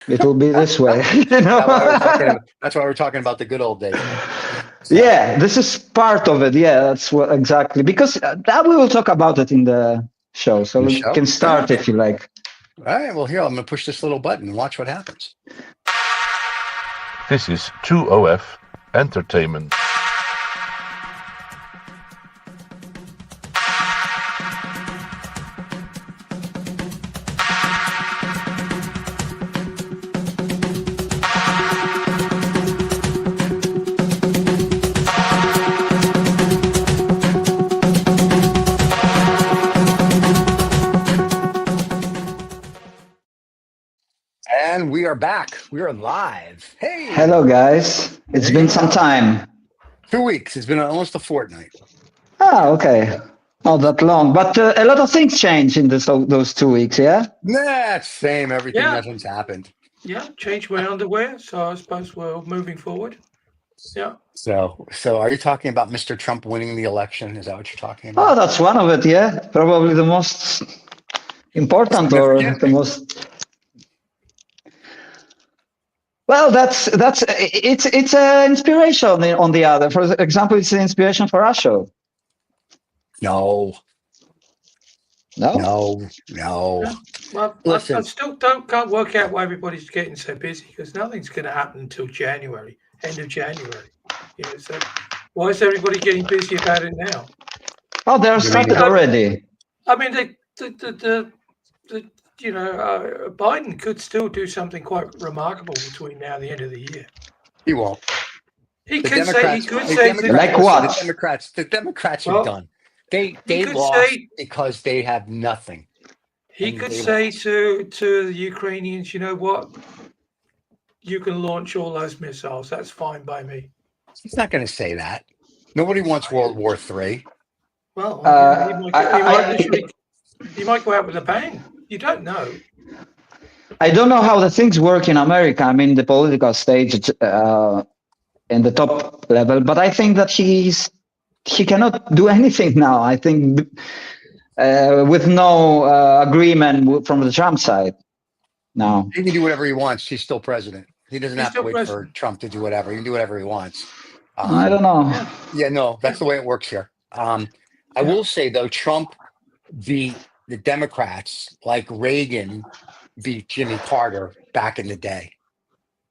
It will be this way, you know. That's why we're talking about the good old days. So, Yeah, this is part of it. Yeah, that's what exactly because that we will talk about it in the show. So in the we show. can All start right. if you like. All right. Well, here I'm going to push this little button and watch what happens. This is 2OF Entertainment. And we are back. We are live. Hey, Hello, guys. It's there been you some go. time. 2 weeks. It's been almost a fortnight. Ah, okay. Not that long, but a lot of things changed in those 2 weeks. Yeah. Nah, it's same. Everything. Yeah, Nothing's happened. yeah. Change my underwear, so I suppose we're moving forward. Yeah. So are you talking about Mr. Trump winning the election? Is that what you're talking Oh, about? that's one of it. Yeah, probably the most important or the Significant. most. Well, that's it's an inspiration on the other. For example, it's an inspiration for our show. No, No. no. Yeah. Well, I Listen, still can't work out why everybody's getting so busy because nothing's going to happen until January, end of January. You know, so why is everybody getting busy about it now? Oh, they're You mean- started already. I mean, the Biden could still do something quite remarkable between now and the end of the year. he won't. He The could say, he Democrats, could the say, Democrats, Like listen, what? the Democrats are Well, done. They he could lost say- because they have nothing. he And could they say lost. to the Ukrainians, you know what? You can launch all those missiles. That's fine by me. He's not going to say that. Nobody wants World War III. Well, I he might go out with a bang. You don't know. don't know how the things work in America. I mean, the political stage in the top level, but I think that he cannot do anything now. I think with no agreement from the Trump side. No. He can do whatever he wants. He's still president. He doesn't He's have to still wait for president. Trump to do whatever. He can do whatever he wants. I don't know. Yeah. Yeah, no, that's the way it works here. I will say though, Trump beat the Democrats like Reagan beat Jimmy Carter back in the day.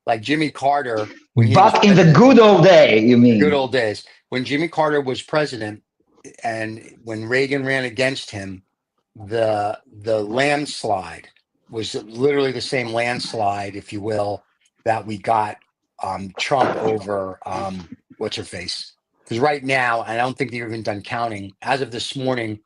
Like Jimmy Carter, when he was Back in the president, good old day, you the mean? good old days, when Jimmy Carter was president, and when Reagan ran against him, the landslide was literally the same landslide, if you will, that we got Trump over what's her face. Because right now, and I don't think they've even done counting. As of this morning,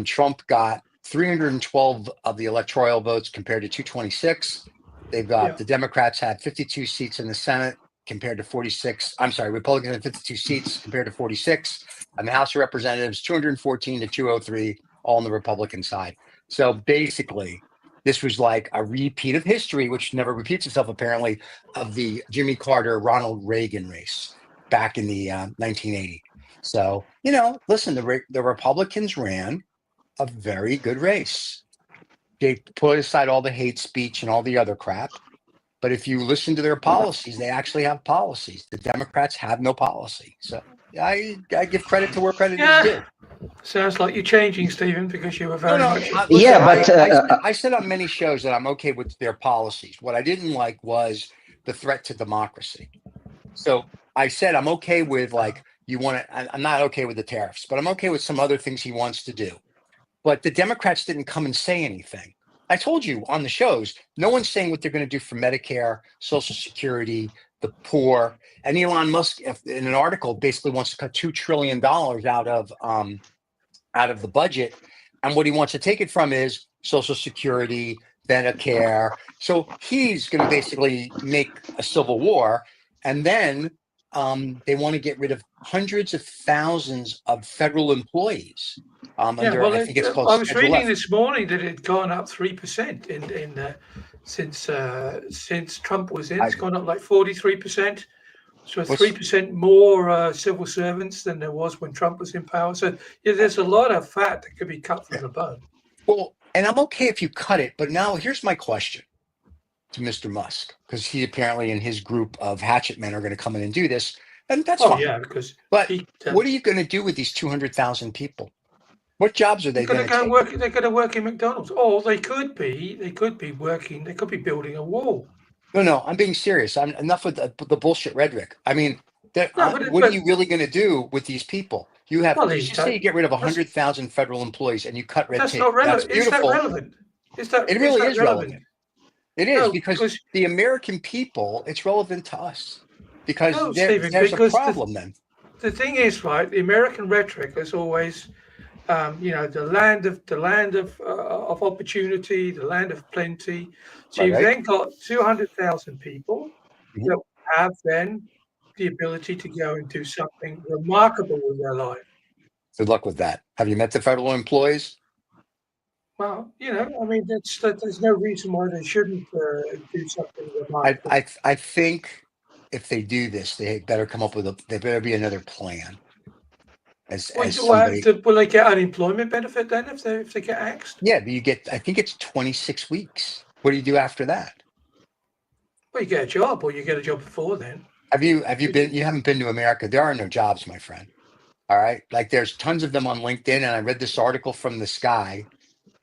Trump got 312 of the electoral votes compared to 226. They've got the Democrats had 52 seats in the Senate compared to 46. I'm sorry, Republicans had 52 seats compared to 46, and the House of Representatives 214 to 203, all on the Republican side. So basically, this was like a repeat of history, which never repeats itself apparently, of the Jimmy Carter Ronald Reagan race back in the 1980. So listen, the Republicans ran a very good race. They put aside all the hate speech and all the other crap. But if you listen to their policies, they actually have policies. The Democrats have no policy. So I give credit to where credit is due. Sounds like you're changing, Stephen, because you were very much. Listen, Yeah, but I said on many shows that I'm okay with their policies. What I didn't like was the threat to democracy. So I said I'm okay with I'm not okay with the tariffs, but I'm okay with some other things he wants to do. But the Democrats didn't come and say anything. I told you on the shows, no one's saying what they're going to do for Medicare, Social Security, the poor. And Elon Musk, in an article, basically wants to cut $2 trillion out of the budget. And what he wants to take it from is Social Security, Medicare. So he's going to basically make a civil war. And then they want to get rid of hundreds of thousands of federal employees. I think it's called. I was reading this morning that it had gone up 3% since Trump was in. It's gone up like 43%. So 3% more civil servants than there was when Trump was in power. So there's a lot of fat that could be cut from the bone. Well, and I'm okay if you cut it, but now here's my question. to Mr. Musk because he apparently and his group of hatchet men are going to come in and do this, and that's Oh fine. yeah, because But what are you going to do with these 200,000 people? What jobs are they they're going going to to take? work. They're going to work in McDonald's, or they could be working. They could be building a wall. No, I'm being serious. I'm enough with the bullshit rhetoric. I mean, No, what are you really going to do with these people? You have, Well, let's just say you get rid of 100,000 federal employees and you cut red that's tape. not That's relevant. Is that beautiful. relevant? It really is relevant. It is No, because the American people, it's relevant to us because No, there's Stephen, a because problem then. the thing is, right, the American rhetoric is always, the land of opportunity, the land of plenty. So you've Right. then got 200,000 people Mhm. that have then the ability to go and do something remarkable with their life. Good luck with that. Have you met the federal employees? Well, I mean, there's no reason why they shouldn't do something remarkable. I think if they do this, they better come up with there better be another plan. As somebody, Will they get unemployment benefit then if they get axed? yeah, but I think it's 26 weeks. What do you do after that? Well, you get a job, or you get a job before then. You haven't been to America. There are no jobs, my friend. All right. Like there's tons of them on LinkedIn. And I read this article from this guy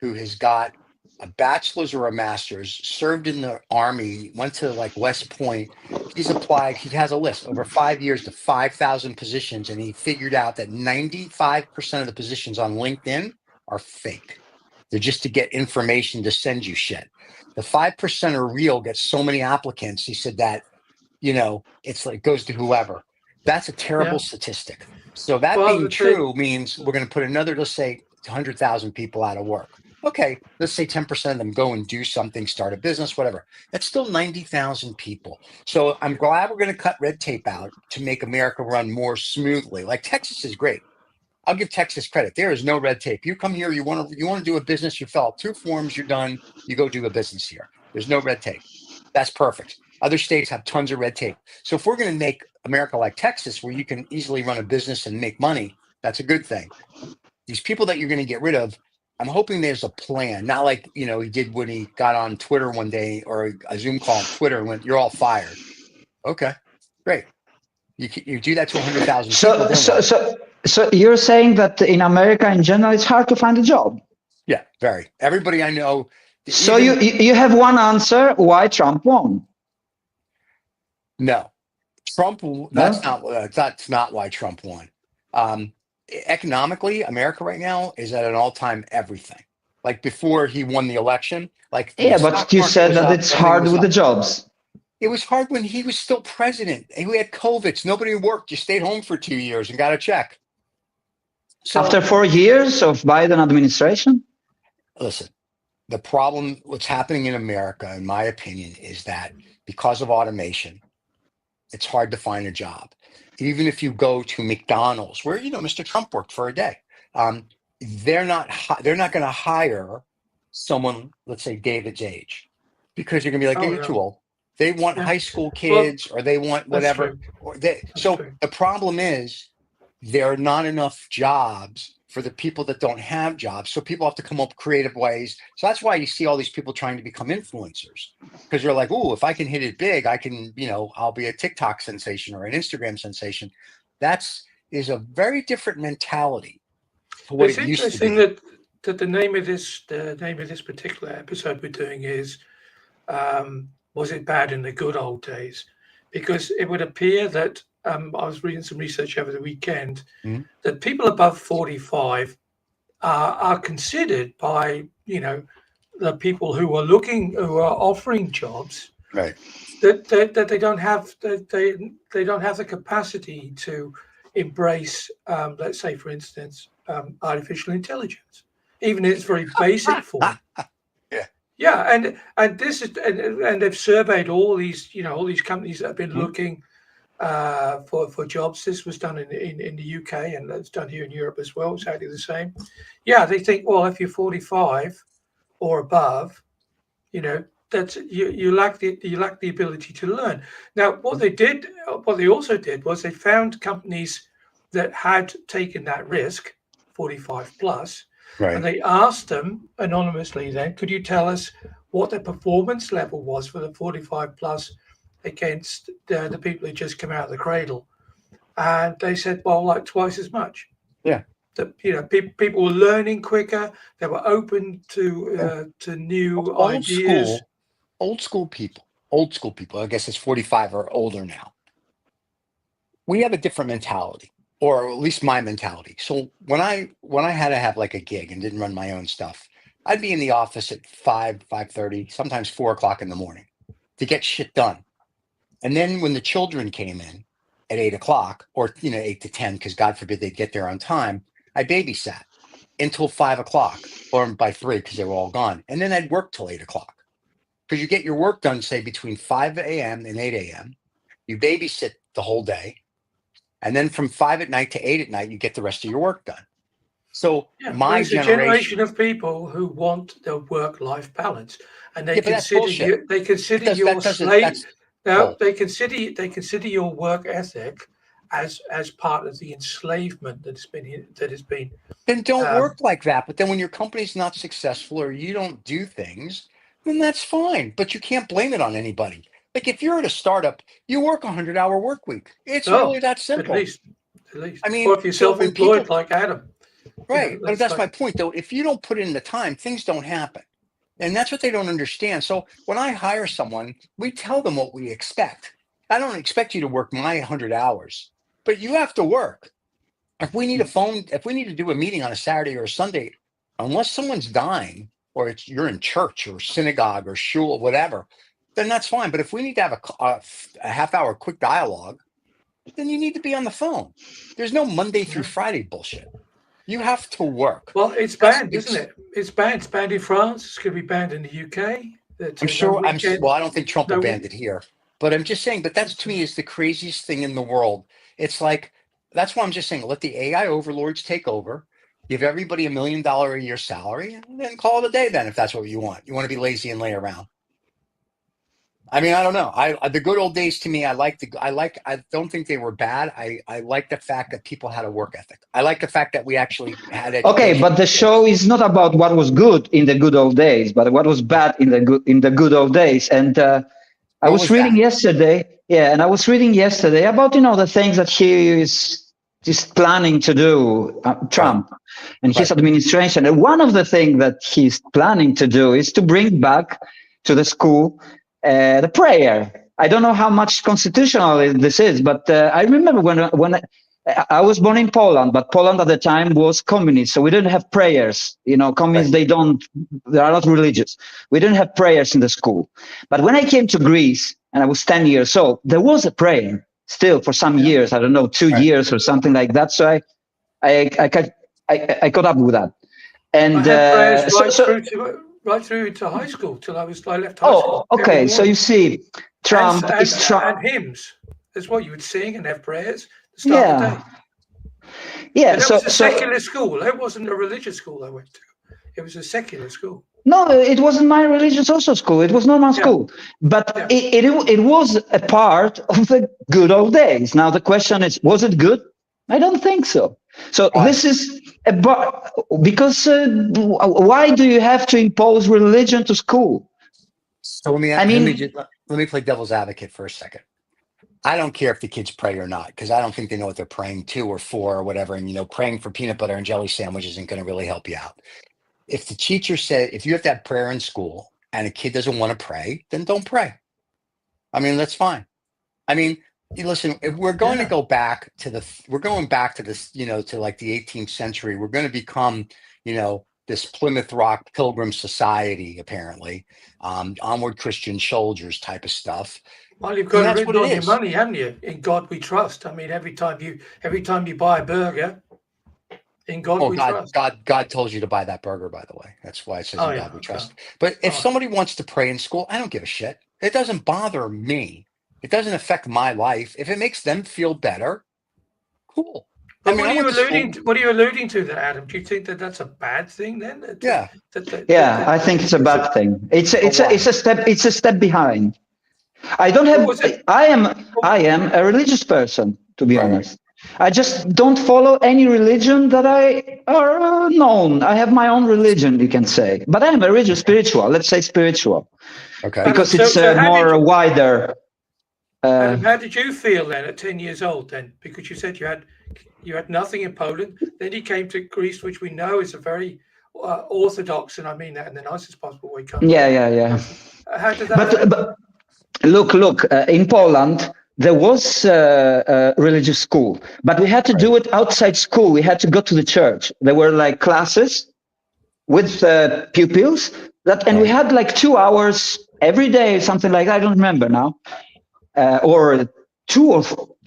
who has got a bachelor's or a master's, served in the army, went to like West Point. He's applied. He has a list over 5 years to 5,000 positions. And he figured out that 95% of the positions on LinkedIn are fake. They're just to get information to send you shit. The 5% are real, get so many applicants. He said that, it's like goes to whoever. That's a terrible statistic. So that being true means we're going to put another, let's say 100,000 people out of work. Okay, let's say 10% of them go and do something, start a business, whatever. That's still 90,000 people. So I'm glad we're going to cut red tape out to make America run more smoothly. Like Texas is great. I'll give Texas credit. There is no red tape. You come here, you want to do a business, you fill out 2 forms, you're done. You go do a business here. There's no red tape. That's perfect. Other states have tons of red tape. So if we're going to make America like Texas, where you can easily run a business and make money, that's a good thing. These people that you're going to get rid of, I'm hoping there's a plan. Not like, he did when he got on Twitter one day or a Zoom call on Twitter and went, "You're all fired." Okay, great. You do that to 100,000 people. So you're saying that in America in general, it's hard to find a job? Yeah, very. Everybody I know. So you have one answer why Trump won? No, Trump. That's not why Trump won. Economically, America right now is at an all-time everything. Like before he won the election, but you said that it's hard with the jobs. It was hard when he was still president. We had COVID. Nobody worked. You stayed home for 2 years and got a check. So after 4 years of Biden administration? Listen, the problem, what's happening in America, in my opinion, is that because of automation, it's hard to find a job. Even if you go to McDonald's, where Mr. Trump worked for a day, they're not going to hire someone, let's say David's age, because you're going to be like, you're too old. They want high school kids, or they want whatever. The problem is there are not enough jobs for the people that don't have jobs. So people have to come up with creative ways. So that's why you see all these people trying to become influencers, because you're like, "Oh, if I can hit it big, I can, I'll be a TikTok sensation or an Instagram sensation." Is a very different mentality to what it used to be. It's interesting that the name of this particular episode we're doing is, was it bad in the good old days? Because it would appear that I was reading some research over the weekend that people above 45 are considered by the people who are offering jobs, right? That they don't have they don't have the capacity to embrace, let's say, for instance, artificial intelligence, even in its very basic form. Yeah, and this is and they've surveyed all these companies that have been looking for jobs. This was done in the UK, and it's done here in Europe as well. Exactly the same. Yeah, they think, well, if you're 45 or above, that's you lack the ability to learn. Now, what they also did was they found companies that had taken that risk, 45 plus. Right. And they asked them anonymously then, could you tell us what the performance level was for the 45 plus against the people who just come out of the cradle. And they said, well, like twice as much. Yeah. People were learning quicker. They were open to new ideas. Old school people. I guess it's 45 or older now. We have a different mentality, or at least my mentality. So when I had to have like a gig and didn't run my own stuff, I'd be in the office at 5:30, sometimes 4 o'clock in the morning to get shit done. And then when the children came in at 8 o'clock, or 8 to 10, because God forbid they'd get there on time, I babysat until 5 o'clock, or by 3 because they were all gone. And then I'd work till 8 o'clock. Because you get your work done, say, between 5 a.m. and 8 a.m. You babysit the whole day. And then from 5 at night to 8 at night, you get the rest of your work done. So my generation of people who want their work-life balance, and they consider your slave. No, they consider your work ethic as part of the enslavement that has been. Then don't work like that. But then when your company's not successful or you don't do things, then that's fine. But you can't blame it on anybody. Like if you're at a startup, you work 100-hour work week. It's really that simple. At least. I mean, or if you're self-employed like Adam. Right. But that's my point, though. If you don't put in the time, things don't happen. And that's what they don't understand. So when I hire someone, we tell them what we expect. I don't expect you to work my 100 hours, but you have to work. If we need to do a meeting on a Saturday or a Sunday, unless someone's dying or you're in church or synagogue or shul or whatever, then that's fine. But if we need to have a half-hour quick dialogue, then you need to be on the phone. There's no Monday through Friday bullshit. You have to work. Well, it's banned, isn't it? It's banned. It's banned in France. It's going to be banned in the UK. I'm sure. Well, I don't think Trump will ban it here, but I'm just saying. But that to me is the craziest thing in the world. It's like that's why I'm just saying. Let the AI overlords take over. Give everybody $1 million a year salary, and then call it a day. Then, if that's what you want, you want to be lazy and lay around. I mean, I don't know. The good old days to me, I don't think they were bad. I like the fact that people had a work ethic. I like the fact that we actually had education. Okay, but the show is not about what was good in the good old days, but what was bad in the good old days. And I was reading yesterday, and I was reading yesterday about the things that he is planning to do, Trump and his administration. And one of the things that he's planning to do is to bring back to the school the prayer. I don't know how much constitutional this is, but I remember when I was born in Poland, but Poland at the time was communist, so we didn't have prayers. Communists, they are not religious. We didn't have prayers in the school. But when I came to Greece and I was 10 years old, there was a prayer still for some years. I don't know, 2 years or something like that. So I caught up with that. And right through to high school till I left high school. Oh, okay. So you see, Trump is Trump. And hymns. That's what you would sing and have prayers to start the day. Yeah. But it was a secular school. It wasn't a religious school I went to. It was a secular school. No, it wasn't my religious also school. It was normal school. But it was a part of the good old days. Now the question is, was it good? I don't think so. So this is because why do you have to impose religion to school? So let me play devil's advocate for a second. I don't care if the kids pray or not, because I don't think they know what they're praying to or for or whatever. And praying for peanut butter and jelly sandwiches isn't going to really help you out. If the teacher said, if you have to have prayer in school and a kid doesn't want to pray, then don't pray. I mean, that's fine. I mean, listen, if we're going to go back to this, to like the 18th century, we're going to become, this Plymouth Rock Pilgrim Society, apparently, onward Christian soldiers type of stuff. Well, you've got to written on your money, haven't you? In God we trust. I mean, every time you buy a burger, in God we trust. God told you to buy that burger, by the way. That's why it says in God we trust. But if somebody wants to pray in school, I don't give a shit. It doesn't bother me. It doesn't affect my life. If it makes them feel better, cool. But what are you alluding to there, Adam? Do you think that that's a bad thing then? I think it's a bad thing. It's a step behind. I don't have. I am a religious person, to be honest. I just don't follow any religion that I are known. I have my own religion, you can say, but I am a religious spiritual. Let's say spiritual, Okay. because Adam, it's so how more did you, wider. Adam, how did you feel then at 10 years old then? Because you said you had nothing in Poland. Then you came to Greece, which we know is a very orthodox, and I mean that in the nicest possible way, country. Yeah. How did that affect you? But look. In Poland, there was a religious school, but we had to do it outside school. We had to go to the church. There were like classes with pupils and we had like 2 hours every day, something like that. I don't remember now, or 2 or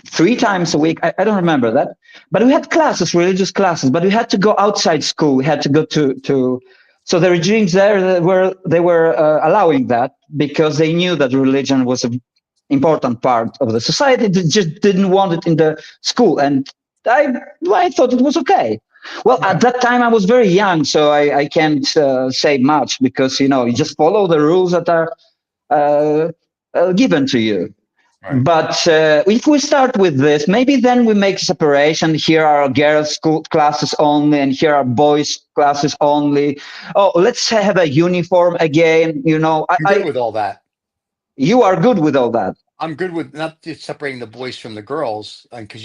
3 times a week. I don't remember that, but we had classes, religious classes, but we had to go outside school. We had to go to so the regimes there were allowing that because they knew that religion was an important part of the society. They just didn't want it in the school, and I thought it was okay. Well, at that time I was very young, so I can't say much because you just follow the rules that are given to you. Right. But if we start with this, maybe then we make separation. Here are girls' school classes only, and here are boys' classes only. Oh, let's have a uniform again. I'm good with all that. You are good with all that. I'm good with not just separating the boys from the girls, because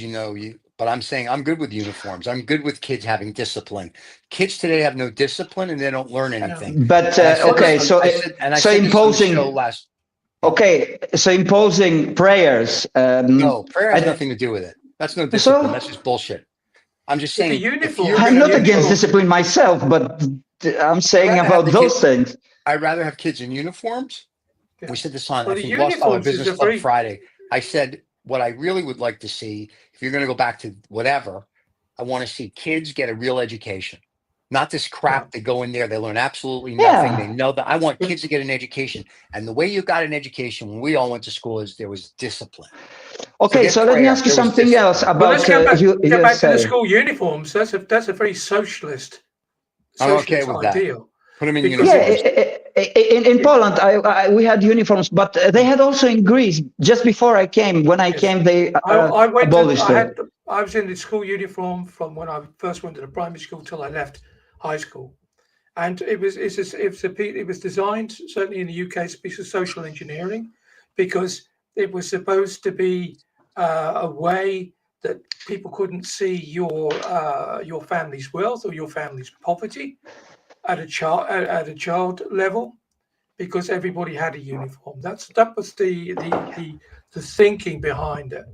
but I'm saying I'm good with uniforms. I'm good with kids having discipline. Kids today have no discipline and they don't learn anything. But okay, so imposing. Okay, so imposing prayers. No, prayer has nothing to do with it. That's no discipline. That's just bullshit. I'm just saying. I'm not against discipline myself, but I'm saying about those things. I'd rather have kids in uniforms. Yeah. We said this on, well, I think, Lost Dollar Business Club Friday. I said, what I really would like to see, if you're going to go back to whatever, I want to see kids get a real education. Not this crap that go in there. They learn absolutely nothing. Yeah. They know that. I want kids to get an education. And the way you got an education when we all went to school is there was discipline. Okay, so let me ask you something else about. Well, let's get back to the school uniforms. That's a very socialist okay with ideal. That. Put them in uniforms. In Poland, we had uniforms, but they had also in Greece. Just before I came, when I came, they abolished it. I was in the school uniform from when I first went to the primary school till I left high school, and it was designed certainly in the UK as a piece of social engineering, because it was supposed to be a way that people couldn't see your family's wealth or your family's poverty at a child level, because everybody had a uniform. That was the thinking behind it.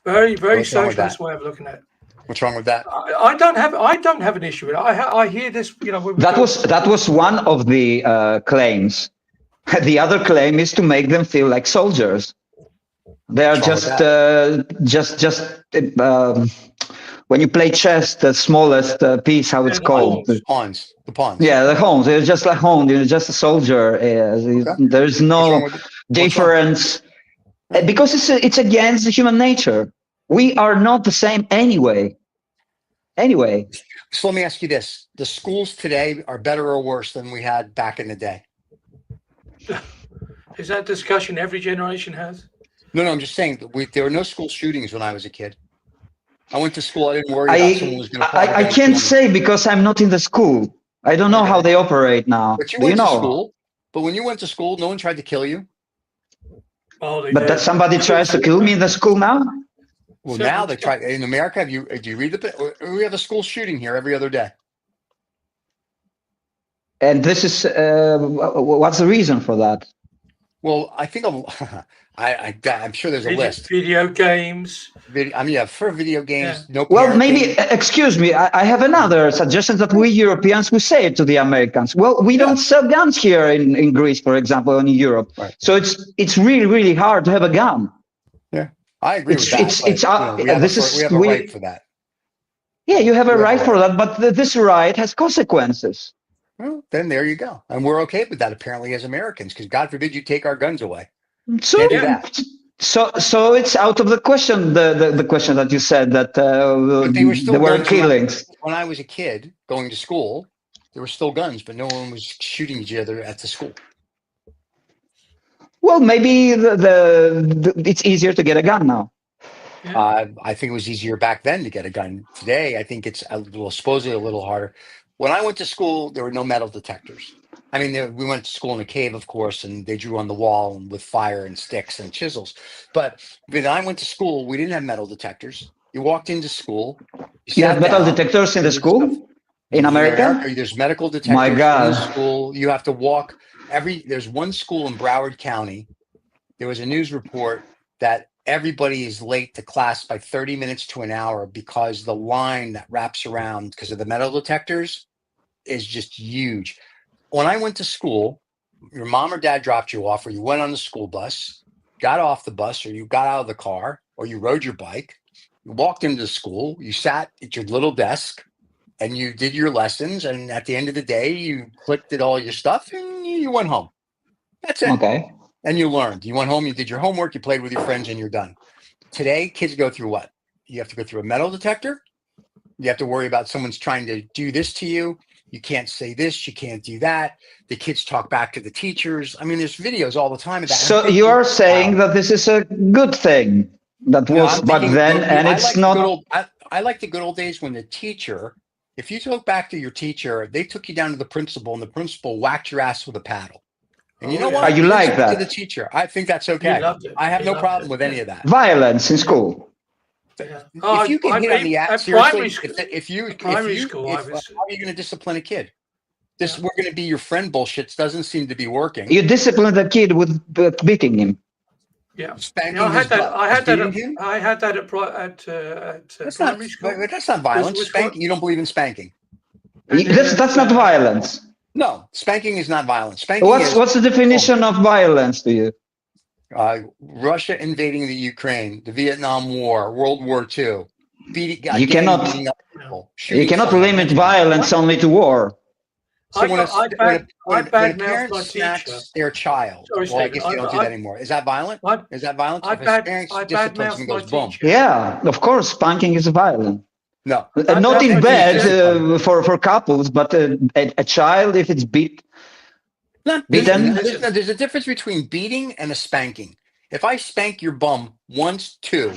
Very socialist way of looking at it. What's wrong with that? I don't have an issue with it. I hear this. That was one of the claims. The other claim is to make them feel like soldiers. They are just when you play chess, the smallest piece, how it's called, the pawns. Yeah, the pawns. They're just like pawn. You're just a soldier. There's no difference because it's against the human nature. We are not the same anyway. So let me ask you this: the schools today are better or worse than we had back in the day? Is that discussion every generation has? No, I'm just saying there were no school shootings when I was a kid. I went to school. I didn't worry about someone was going to. I can't say because I'm not in the school. I don't know how they operate now. But you went to school. But when you went to school, no one tried to kill you. Oh, but that somebody tries to kill me in the school now. Well, now they try in America. Do you read we have a school shooting here every other day. And this is what's the reason for that? Well, I think I'm sure there's a list. Video games. For video games. Yeah. No. Well, maybe excuse me. I have another suggestion that we Europeans we say it to the Americans. Well, we don't sell guns here in Greece, for example, or in Europe. Right. So it's really hard to have a gun. Yeah, I agree with that. We have a right for that. Yeah, you have a right for that, but this right has consequences. Well, then there you go. And we're okay with that, apparently, as Americans, because God forbid you take our guns away. So it's out of the question, the question that you said that there were killings. When I was a kid going to school, there were still guns, but no one was shooting each other at the school. Well, maybe it's easier to get a gun now. I think it was easier back then to get a gun. Today, I think it's supposedly a little harder. When I went to school, there were no metal detectors. I mean, we went to school in a cave, of course, and they drew on the wall with fire and sticks and chisels. But when I went to school, we didn't have metal detectors. You walked into school. You have metal down, detectors in the school? In America? There's medical detectors My God. in the school. You have to walk there's one school in Broward County. There was a news report that everybody is late to class by 30 minutes to an hour because the line that wraps around because of the metal detectors is just huge. When I went to school, your mom or dad dropped you off, or you went on the school bus, got off the bus, or you got out of the car, or you rode your bike, you walked into the school, you sat at your little desk, and you did your lessons. And at the end of the day, you clicked at all your stuff and you went home. That's it. Okay. And you learned. You went home, you did your homework, you played with your friends, and you're done. Today, kids go through what? You have to go through a metal detector. You have to worry about someone's trying to do this to you. You can't say this. You can't do that. The kids talk back to the teachers. I mean, there's videos all the time of that. So you are saying that this is a good thing that was back then, and it's not. I like the good old days when the teacher, if you look back to your teacher, they took you down to the principal, and the principal whacked your ass with a paddle. And you know what? You like that? To the teacher, I think that's okay. I have no problem with any of that. Violence in school. If you can hit on the ass, seriously, if you how are you going to discipline a kid? We're going to be your friend bullshit doesn't seem to be working. You discipline the kid with beating him. Yeah, spanking I had that at primary school. That's not violence. Spanking. You don't believe in spanking. That's not violence. No, spanking is not violence. Spanking. What's the definition of violence to you? Russia invading the Ukraine, the Vietnam War, World War II. You cannot limit violence only to war. So when a parent smacks their child, I guess they don't do that anymore. Is that violent? Is that violent? If a parent disciplines and goes boom. Yeah, of course, spanking is violent. No, not in bed for couples, but a child, if it's beaten. There's a difference between beating and a spanking. If I spank your bum once, two.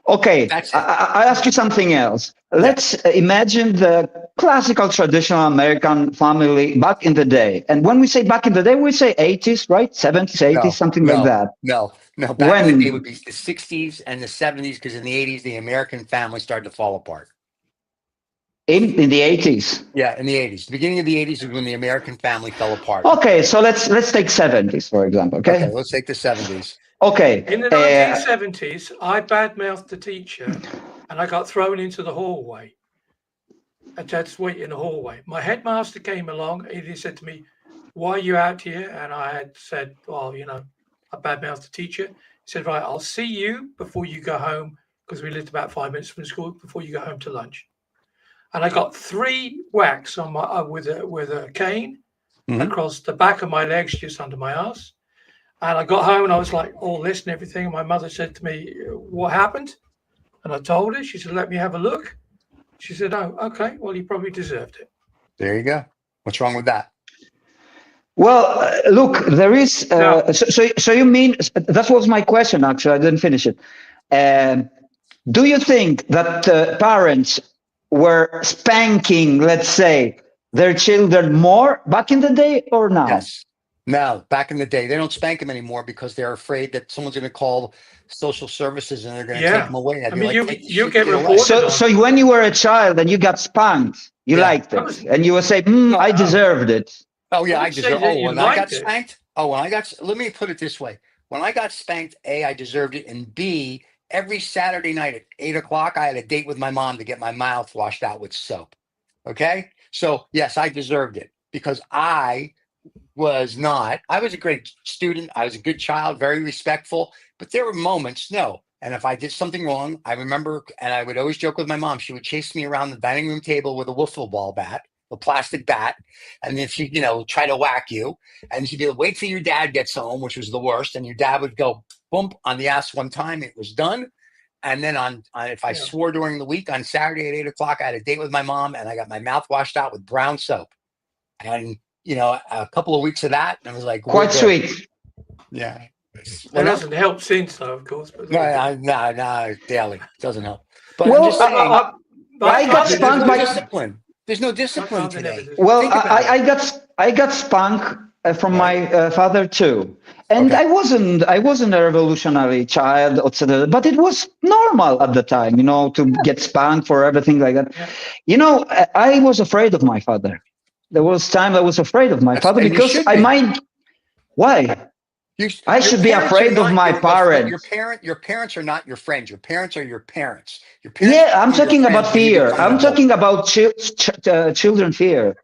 Okay, I ask you something else. Let's imagine the classical traditional American family back in the day. And when we say back in the day, we say 80s, right? 70s, 80s, something like that. No. Back in the day would be the 60s and the 70s, because in the 80s, the American family started to fall apart. In the 80s? Yeah, in the 80s. The beginning of the 80s is when the American family fell apart. Okay, so let's take 70s, for example, okay? Okay, let's take the 70s. Okay. In the 1970s, I badmouthed the teacher and I got thrown into the hallway. I had to wait in the hallway. My headmaster came along and he said to me, "Why are you out here?" And I had said, "Well, I badmouthed the teacher." He said, "Right, I'll see you before you go home," because we lived about 5 minutes from school, "before you go home to lunch." And I got 3 whacks on my with a cane across the back of my legs, just under my ass. And I got home and I was like all this and everything. And my mother said to me, "What happened?" And I told her. She said, "Let me have a look." She said, "Oh, okay. Well, you probably deserved it." There you go. What's wrong with that? Well, look, there is. So you mean that was my question? Actually, I didn't finish it. Do you think that parents were spanking, let's say, their children more back in the day or now? Yes. No, back in the day, they don't spank them anymore because they're afraid that someone's going to call social services and they're going to take them away. You get reported. So when you were a child and you got spanked, you liked it, and you would say, "I deserved it." Oh yeah, I deserved. Oh, when I got spanked. Let me put it this way: when I got spanked, A, I deserved it, and B, every Saturday night at 8 o'clock, I had a date with my mom to get my mouth washed out with soap. Okay, so yes, I deserved it because I was a great student. I was a good child, very respectful, but there were moments, and if I did something wrong, I remember, and I would always joke with my mom, she would chase me around the dining room table with a wiffle ball bat, a plastic bat, and then she'd, try to whack you, and she'd be like, "Wait till your dad gets home," which was the worst, and your dad would go bump on the ass one time, it was done. And then if I swore during the week, on Saturday at 8 o'clock, I had a date with my mom, and I got my mouth washed out with brown soap. And a couple of weeks of that, and I was like, quite sweet. Yeah. It What else? hasn't helped since, though, of course. But No, daily doesn't help. But I'm Well, just saying, my I got father never spanked no did by. that. discipline. There's no My discipline father never today. did. Well, Think about it. I got spanked from Right. my father too, and Okay. I wasn't a revolutionary child, etc. But it was normal at the time, to get spanked for everything like that. Yeah. I was afraid of my father. There was time I was afraid of my father And you because should I be. might. Why? I Your should be parents are afraid of not my parents. Your parents are not your friends. Your parents are your parents. Your parents Yeah, I'm become your talking about friends when you fear. become an I'm adult. talking about children fear,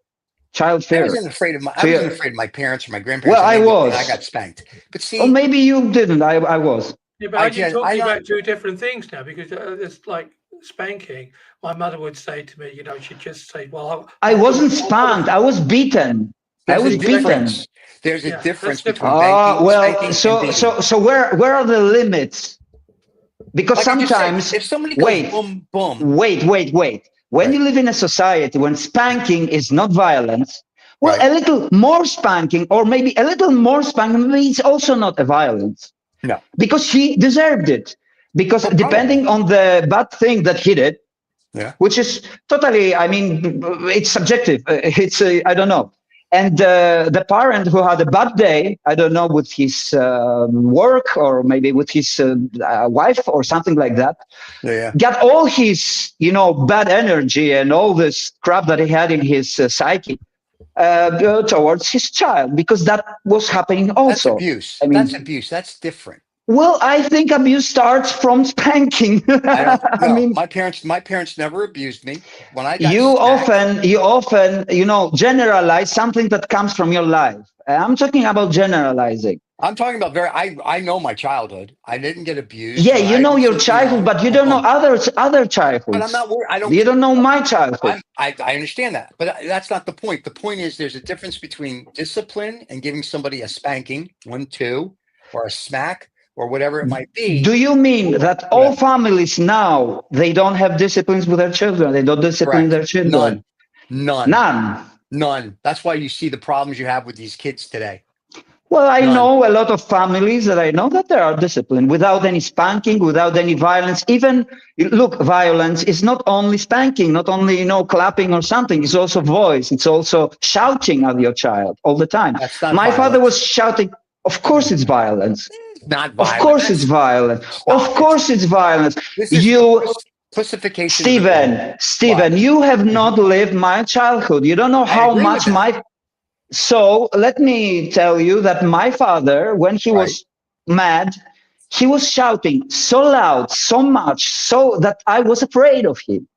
child I fear, wasn't afraid of fear. my parents or my grandparents Well, I when I got was. spanked. But Or see, maybe you didn't. I was. Yeah, but I are you just I talking not about two different things now? Because it's like spanking. My mother would say to me, she'd just say, "Well, I I'll put, wasn't I'll put a." spanked. I was beaten. I there's a was beaten. difference. There's a Yeah, that's difference between different. Well, spanking and beating. so where are the limits? Because Like I just said, sometimes, if somebody goes wait, boom boom, wait. When right, you live in a society when spanking is not violence, well, right, a little more spanking, or maybe a little more spanking, means also not a violence no, because he deserved it. Because well, probably, depending on the bad thing that he did, yeah, which is totally, I mean, it's subjective. It's, I don't know. And the parent who had a bad day, I don't know, with his work or maybe with his wife or something like that, yeah. got all his, bad energy and all this crap that he had in his psyche towards his child because that was happening That's also. abuse. I That's mean, abuse. That's different. well, I think abuse starts from spanking. I don't I know. mean, My parents never abused me. When I got you smacked, often, generalize something that comes from your life. I'm talking about generalizing. I'm talking about I know my childhood. I didn't get abused, Yeah, but you I know would your say, childhood, but you boom, don't know boom. other But I'm childhoods. not worried. I don't You get. don't know my childhood. I understand that, but that's not the point. The point is there's a difference between discipline and giving somebody a spanking, 1, 2, or a smack or whatever it might Do be. you mean that all Right. families now they don't have disciplines with their children? They don't discipline Correct. their children. None. None. None. None. That's why you see the problems you have with these kids today. Well, I None. know a lot of families that I know that they are disciplined without any spanking, without any violence. Even look, violence is not only spanking, not only clapping or something. It's also voice. It's also shouting at your child all the time. That's not My father violence. was shouting. Of course, it's violence. Not Of violent. course, it's violent. Of Stop it. course, it's violence. This is You, pussification of the world. Stephen, you have not lived my childhood. You don't know I how agree with much that. So let me tell you that my father, when he Right. was mad, he was shouting so loud, so much, so that I was afraid of him.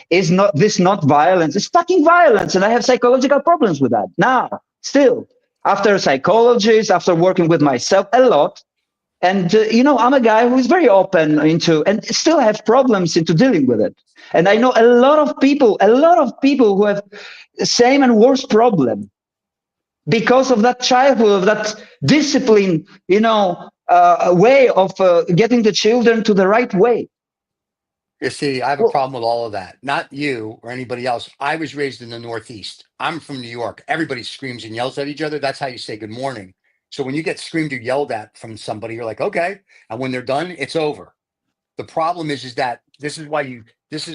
Is not this not violence? It's fucking violence, and I have psychological problems with that now. Still, after psychologists, after working with myself a lot, and I'm a guy who is very open into, and still have problems into dealing with it. And I know a lot of people who have the same and worse problem because of that childhood, of that discipline, way of getting the children to the right way. You see, I have a Well, problem with all of that. Not you or anybody else. I was raised in the Northeast. I'm from New York. Everybody screams and yells at each other. That's how you say good morning. So when you get screamed or yelled at from somebody, you're like, okay. And when they're done, it's over. The problem is that this is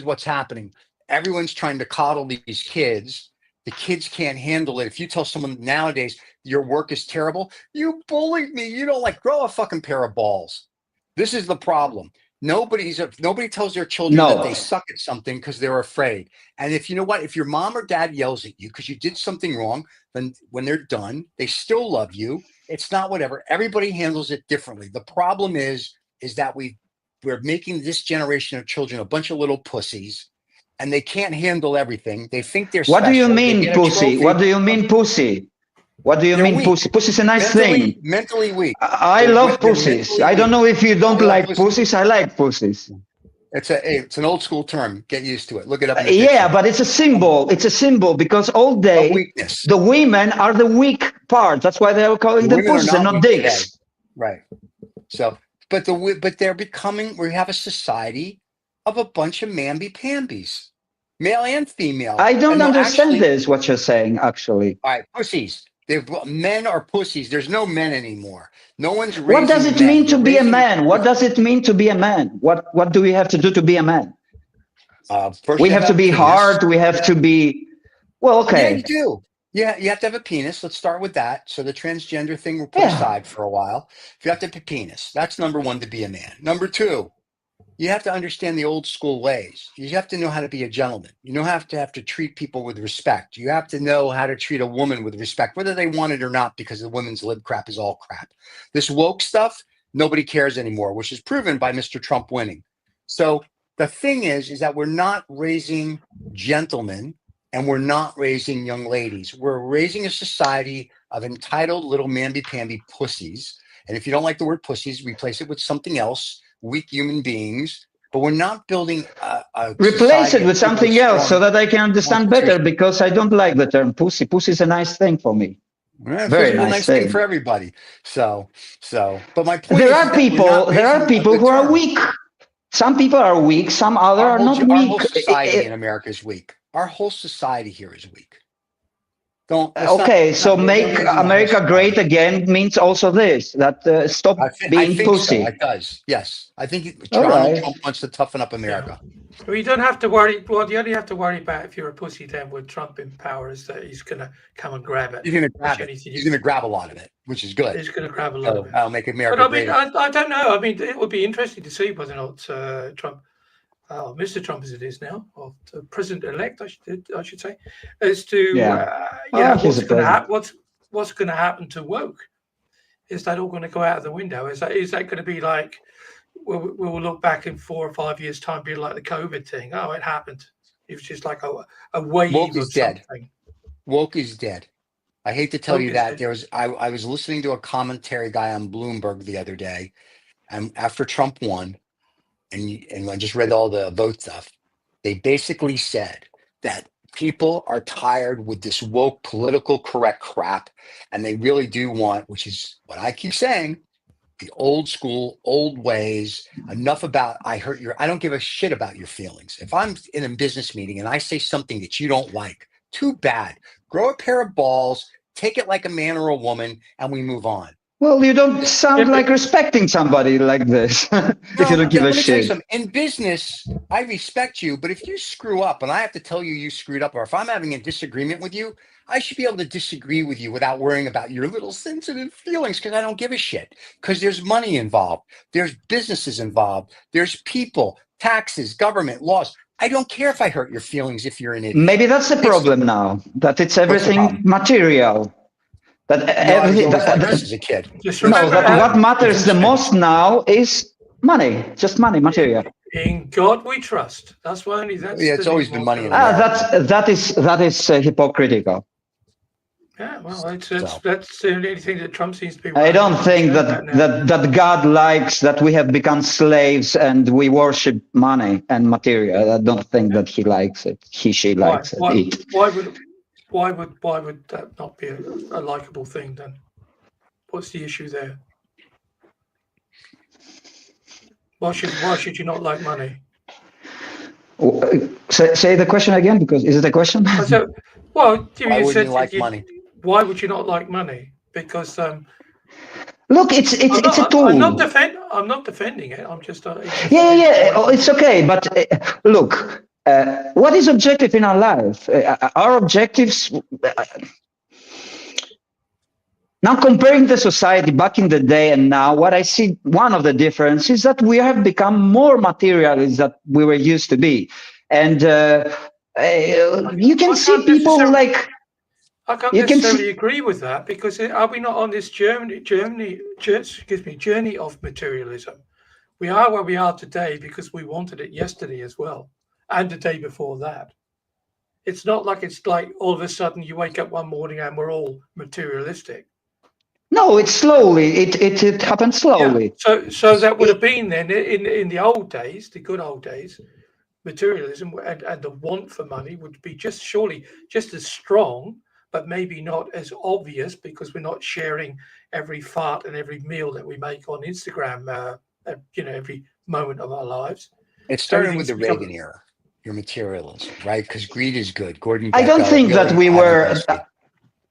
what's happening. Everyone's trying to coddle these kids. The kids can't handle it. If you tell someone nowadays your work is terrible, you bullied me. You don't grow a fucking pair of balls. This is the problem. Nobody tells their children that they no. suck at something because they're afraid. And if if your mom or dad yells at you because you did something wrong, then when they're done, they still love you. It's not whatever. Everybody handles it differently. The problem is that we're making this generation of children a bunch of little pussies, and they can't handle everything. They think they're What do you special. They mean, get a pussy? What trophy. do you mean, pussy? What do you They're mean, weak, pussy? Pussy is a nice thing. mentally weak. I love They're pussies. mentally I don't weak. know if you don't I love like pussies. pussies. I like pussies. It's an old school term. Get used to it. Look it up in the Yeah, dictionary. but it's a symbol. It's a symbol because all Of day weakness. the women are the weak part. That's why they are calling The them women are pussies and not not weak today, dicks. right? So, but they're becoming. We have a society of a bunch of mamby-pambies, male and female. I And don't no, understand actually, this. What you're saying, actually. all right, pussies. Men are pussies. There's no men anymore. No one's raising What does it men. mean to They're be a raising- man? What does it mean to be a man? What do we have to do to be a man? First We you have to a be penis. hard. We have to be, well, Yeah, okay. you do. Yeah, you have to have a penis. Let's start with that. So the transgender thing we'll put Yeah. aside for a while. If you have to have a penis, that's number one to be a man. Number two, you have to understand the old school ways. You have to know how to be a gentleman. You have to treat people with respect. You have to know how to treat a woman with respect, whether they want it or not, because the women's lib crap is all crap. This woke stuff, nobody cares anymore, which is proven by Mr. Trump winning. So the thing is that we're not raising gentlemen and we're not raising young ladies. We're raising a society of entitled little mamby-pamby pussies. And if you don't like the word pussies, replace it with something else. Weak human beings, but we're not building a Replace it with society something of else so strong that I can understand better, constitution. because I don't like the term pussy. Pussy is a nice thing for me. Yeah, Very pussy is a nice nice thing thing. for everybody. So, but my point There is are that we're people. not There are raising a people good who are term. weak. Some people are weak. Some other are not Our weak. whole society in America is weak. Our whole society here is weak. Okay, so we're make raising the whole America society. great again means also this, that stop I being think pussy. so. It does. Yes, I think All Donald right. Trump wants to toughen up America. Well, you don't have to worry. Well, you only have to worry about if you're a pussy then with Trump in power is that he's going to come and grab it. He's going to That's grab the it. only thing He's you- going to grab a lot of it, which is good. He's going to grab a lot of it. That'll make America But I mean, great. I don't know. I mean, it would be interesting to see whether or not Trump, Mr. Trump as it is now, or the president-elect, I should say, as to He's what's a going to happen. president. What's going to happen to woke? Is that all going to go out of the window? Is that going to be like? We'll look back in 4 or 5 years' time, be like the COVID thing. Oh, it happened. It was just like a wave Woke of is dead. something. Woke is dead. I hate to tell Woke you is that. dead. I was listening to a commentary guy on Bloomberg the other day, and after Trump won, and I just read all the vote stuff, they basically said that people are tired with this woke political correct crap, and they really do want, which is what I keep saying, the old school, old ways. Enough about I don't give a shit about your feelings. If I'm in a business meeting and I say something that you don't like, too bad. Grow a pair of balls, take it like a man or a woman, and we move on. Well, you don't sound like respecting somebody like this. If you don't give a let me tell you shit. something. In business, I respect you, but if you screw up and I have to tell you screwed up, or if I'm having a disagreement with you, I should be able to disagree with you without worrying about your little sensitive feelings, because I don't give a shit. Because there's money involved. There's businesses involved. There's people, taxes, government, laws. I don't care if I hurt your feelings if you're an idiot. Maybe that's the problem now, that it's everything material. That everything. Like this as a kid. Just No, remember that what matters the most now is money, just money, material. in God we trust. That's why only that's. Yeah, it's always been money in That is hypocritical. Yeah, well, that's the only thing that Trump seems to be. I don't think that God likes that we have become slaves and we worship money and material. I don't think that he likes it. She likes it. Why would that not be a likable thing then? What's the issue there? Why should you not like money? Say the question again, because is it a question? Well, why would you like money? Why would you not like money? Because look, it's a tool. I'm not defending it. I'm just yeah. Oh, it's okay, but look. What is objective in our life? Our objectives. Now, comparing the society back in the day and now, what I see, one of the differences is that we have become more materialists than we were used to be. And you can see people like... I can't necessarily agree with that, because are we not on this journey of materialism? We are where we are today because we wanted it yesterday as well, and the day before that. It's not like it's like all of a sudden you wake up one morning and we're all materialistic. No, it's slowly. It happens slowly. Yeah. So that would have been then in the old days, the good old days, materialism and the want for money would be surely just as strong, but maybe not as obvious, because we're not sharing every fart and every meal that we make on Instagram, every moment of our lives. It started with the Reagan era, your materialism, right? Because greed is good. Gordon. I don't think that we were.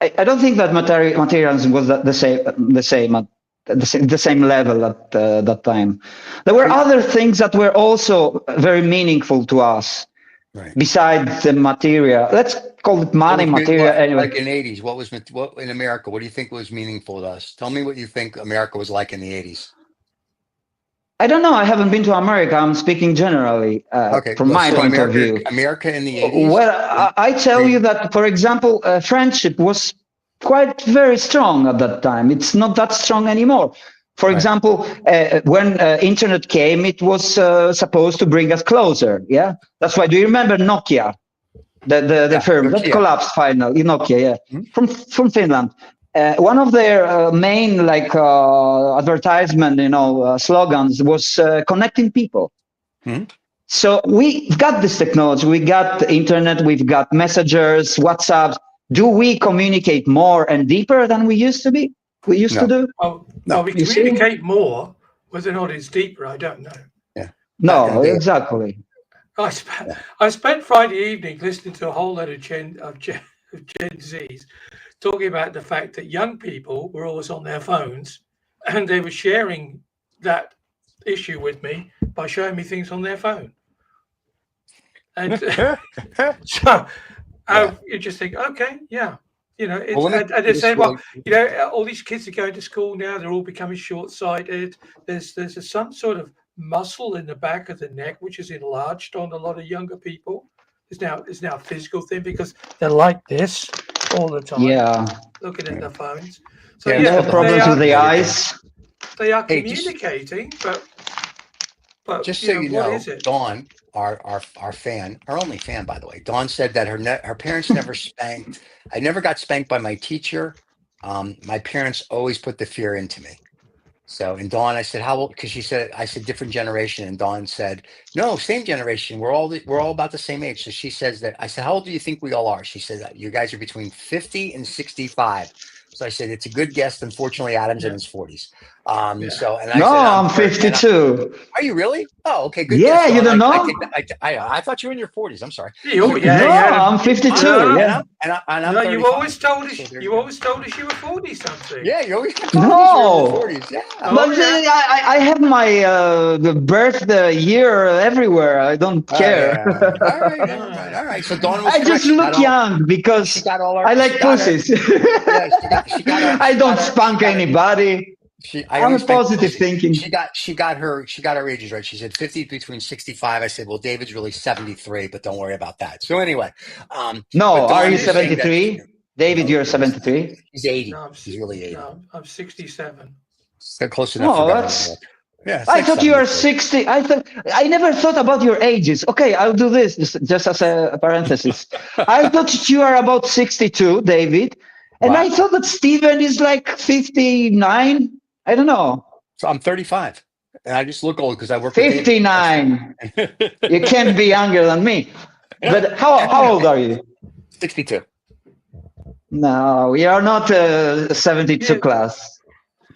I don't think that materialism was the same level at that time. There were other things that were also very meaningful to us. Right. Besides the material, let's call it money, material. Anyway, like in the 80s, what in America? What do you think was meaningful to us? Tell me what you think America was like in the 80s. I don't know. I haven't been to America. I'm speaking generally from my point of view. America in the 80s. Well, I tell you that, for example, friendship was quite very strong at that time. It's not that strong anymore. For example, when internet came, it was supposed to bring us closer. Yeah, that's why. Do you remember Nokia, the firm Nokia. that collapsed finally? Nokia, yeah, from Finland. One of their main advertisement, slogans was connecting people. So we got this technology, we got the internet, we've got messengers, WhatsApp. Do we communicate more and deeper than we used to be? We used to do. Well, we communicate more. Whether or not it's deeper, I don't know. Yeah. No, exactly. I spent Friday evening listening to a whole lot of Gen Zs talking about the fact that young people were always on their phones, and they were sharing that issue with me by showing me things on their phone. And so you just think, okay, yeah. And they say, well, all these kids are going to school now. They're all becoming short-sighted. There's some sort of muscle in the back of the neck which is enlarged on a lot of younger people. It's now a physical thing because they're like this all the time. Yeah, looking at their phones. So they have problems with the eyes. They are communicating, but just so you know, what is it? Dawn, our fan, our only fan, by the way. Dawn said that her parents never spanked. I never got spanked by my teacher. My parents always put the fear into me. So, and Dawn, I said, how old? Because I said different generation, and Dawn said, no, same generation. We're all about the same age. So she says that. I said, how old do you think we all are? She said that you guys are between 50 and 65. So I said, it's a good guess. Unfortunately, Adam's in his 40s. So, and I said, I'm 52. Are you really? Oh, okay, good. Yeah, guess. you don't know? I thought you were in your 40s. I'm sorry. I'm 52. I'm you always told us. You always told us you were 40 something. Yeah, you always told us you were in your 40s. Yeah, but I have my birth year everywhere. I don't care. All right. So Dawn was I just look young because I like pussies. I don't spank anybody. I'm a positive thinking. She got her ages right. She said 50 between 65. I said, well, David's really 73, but don't worry about that. So anyway, no, are you 73? David, you're 73. He's 80. No, he's really 80. No, I'm 67. They're close enough. Oh, that's. Yeah, I thought you were 60. I never thought about your ages. Okay, I'll do this just as a parenthesis. I thought you are about 62, David, and I thought that Steven is like 59. I don't know. So I'm 35, and I just look old because I work. 59. You can't be younger than me. But how old are you? 62. No, we are not a 72 class.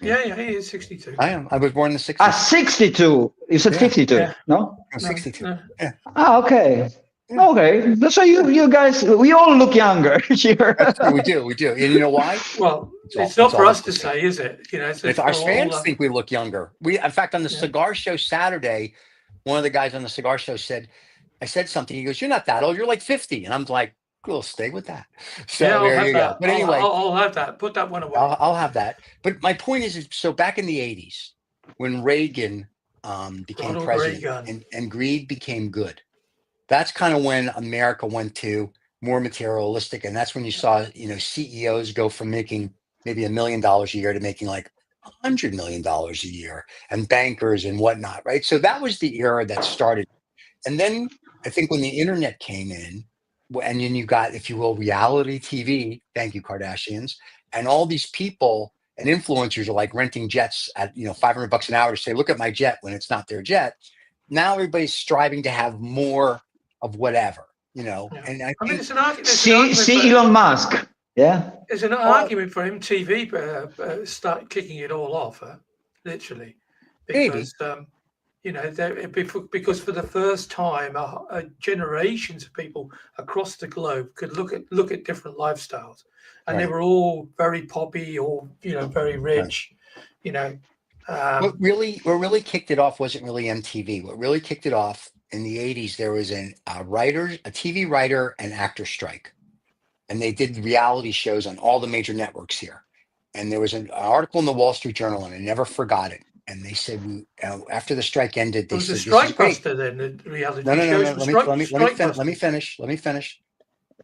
Yeah, he is 62. I am. I was born in the 60s. 62. You said 52, no? I'm 62. No. Yeah. Okay. Yeah. Okay. So you guys, we all look younger here. We do. And you know why? Well, it's not for us to say, is it? If our fans think we look younger. In fact, on the cigar show Saturday, one of the guys on the cigar show said, I said something. He goes, "You're not that old. You're like 50." And I'm like, "Cool, stay with that." So there you go. But anyway, I'll have that. Put that one away. I'll have that. But my point is, so back in the 80s, when Reagan became president and greed became good, that's kind of when America went to more materialistic, and that's when you saw CEOs go from making maybe $1 million a year to making like $100 million a year, and bankers and whatnot, right? So that was the era that started. And then I think when the internet came in, and then you got, if you will, reality TV, thank you, Kardashians, and all these people and influencers are like renting jets at $500 an hour to say, look at my jet, when it's not their jet. Now everybody's striving to have more of whatever, And I mean, it's an argument. See Elon Musk. Yeah. There's an argument for MTV start kicking it all off, literally. Because, because for the first time, generations of people across the globe could look at different lifestyles, and they Right. were all very poppy or very rich. What really kicked it off wasn't really MTV. What really kicked it off in the 80s, there was a TV writer and actor strike, and they did reality shows on all the major networks here. And there was an article in the Wall Street Journal, and I never forgot it. And they said, after the strike ended, they It was said, a "This is strike great." buster then. The reality No. shows were Let me finish.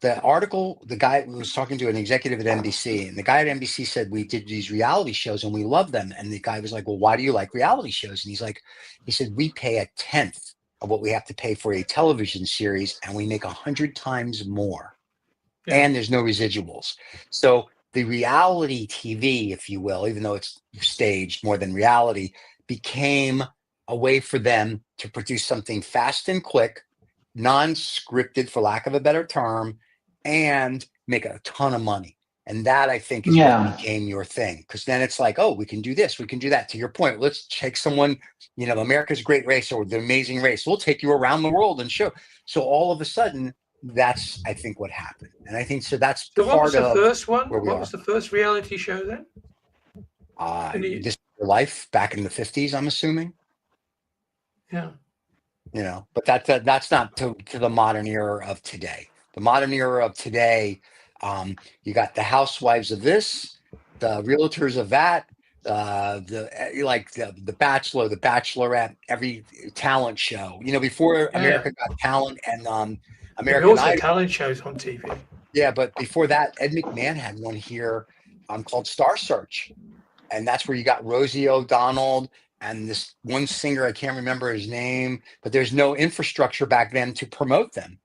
The article, the guy was talking to an executive at NBC, and the guy at NBC said, "We did these reality shows and we love them." And the guy was like, "Well, why do you like reality shows?" And he said, "We pay a tenth of what we have to pay for a television series, and we make 100 times more. Yeah. And there's no residuals." So the reality TV, if you will, even though it's staged more than reality, became a way for them to produce something fast and quick, non-scripted, for lack of a better term, and make a ton of money. And that, I think, is what became your thing. Because then it's like, oh, we can do this, we can do that. To your point, let's take someone, America's Great Race or The Amazing Race. We'll take you around the world and show. So all of a sudden, that's, I think, what happened. And I think, so that's what was the first one? What was the first reality show then? This Is Your Life, back in the 50s, I'm assuming. Yeah. But that's not to the modern era of today. The modern era of today, you got the housewives of this, the realtors of that, the Bachelor, the Bachelorette, every talent show. Before America Got Talent and American also Idol. talent shows on TV. Yeah, but before that, Ed McMahon had one here called Star Search, and that's where you got Rosie O'Donnell and this one singer, I can't remember his name, but there's no infrastructure back then to promote them.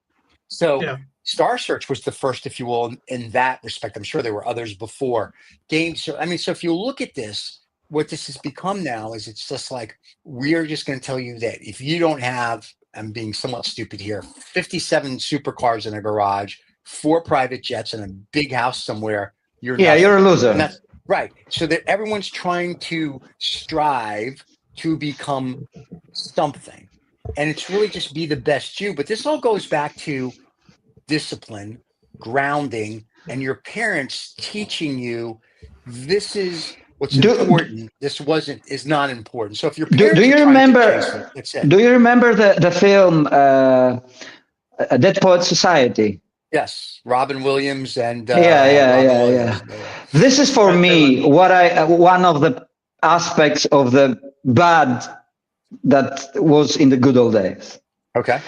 So Star Search was the first, if you will, in that respect. I'm sure there were others before. So if you look at this, what this has become now is it's just like, we're just going to tell you that if you don't have, I'm being somewhat stupid here, 57 supercars in a garage, 4 private jets, and a big house somewhere, you're a loser. And that's right. So that everyone's trying to strive to become something. And it's really just be the best you. But this all goes back to discipline, grounding, and your parents teaching you this is what's important. This is not important. So if your parents do you remember? That's it. Do you remember the film Dead Poets Society? Yes, Robin Williams and yeah. This is for me one of the aspects of the bad that was in the good old days. Okay.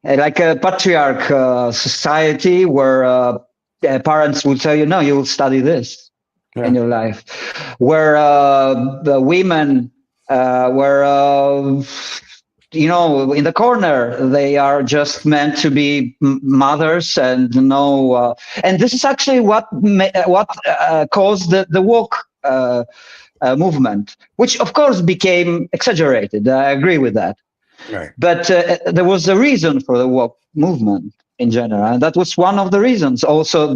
Like a patriarch society where parents will tell you, no, you will study this in your life. Where the women were, in the corner, they are just meant to be mothers and and this is actually what caused the woke movement, which of course became exaggerated. I agree with that. Right. But there was a reason for the woke movement in general, and that was one of the reasons. Also,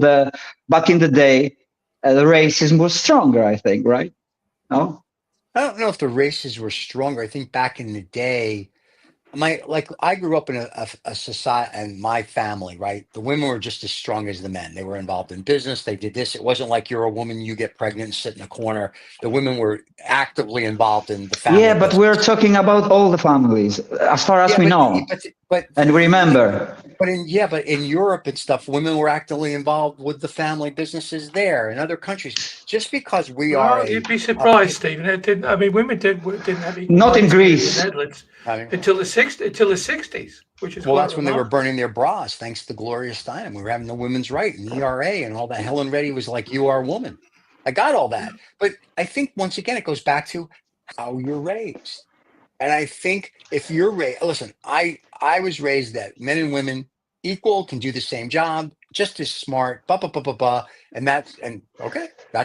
back in the day, the racism was stronger, I think, right? No? I don't know if the races were stronger. I think back in the day, I grew up in a society, and my family, right? The women were just as strong as the men. They were involved in business. They did this. It wasn't like you're a woman, you get pregnant and sit in a corner. The women were actively involved in the family. Yeah, but business. we're talking about all the families, as far as we know. And remember. But in Europe and stuff, women were actively involved with the family businesses there in other countries. Just because you'd be surprised, Stephen. Women didn't have not in Greece. Until the 60s, which is that's when they were burning their bras, thanks to Gloria Steinem. We were having the women's right and ERA and all that. Helen Reddy was like, "You are a woman." I got all that, but I think once again it goes back to how you're raised. And I think if you're raised, listen, I was raised that men and women equal, can do the same job, just as smart, and that's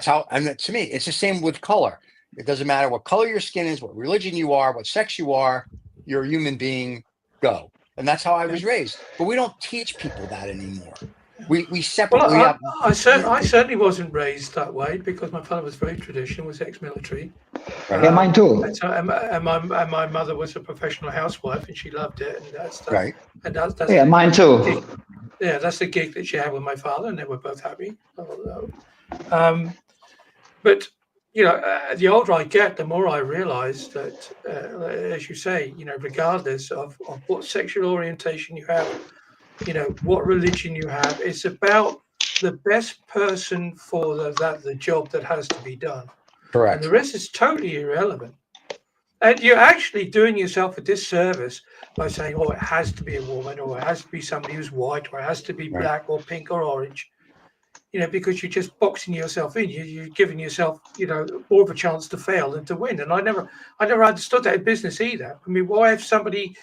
how. And to me, it's the same with color. It doesn't matter what color your skin is, what religion you are, what sex you are. You're a human being. Go. And that's how I was raised. But we don't teach people that anymore. We separate. Well, I certainly wasn't raised that way because my father was very traditional, was ex-military. Right. Yeah, mine too. And my mother was a professional housewife, and she loved it. And that's Right. And that's Yeah, mine too. Yeah, that's the gig that she had with my father, and they were both happy. But the older I get, the more I realize that, as you say, regardless of what sexual orientation you have, what religion you have, it's about the best person for the job that has to be done. Correct. And the rest is totally irrelevant. And you're actually doing yourself a disservice by saying, oh, it has to be a woman, or it has to be somebody who's white, or it has to be black or pink or orange, because you're just boxing yourself in. You're giving yourself, more of a chance to fail than to win. And I never understood that in business either. I mean, why if somebody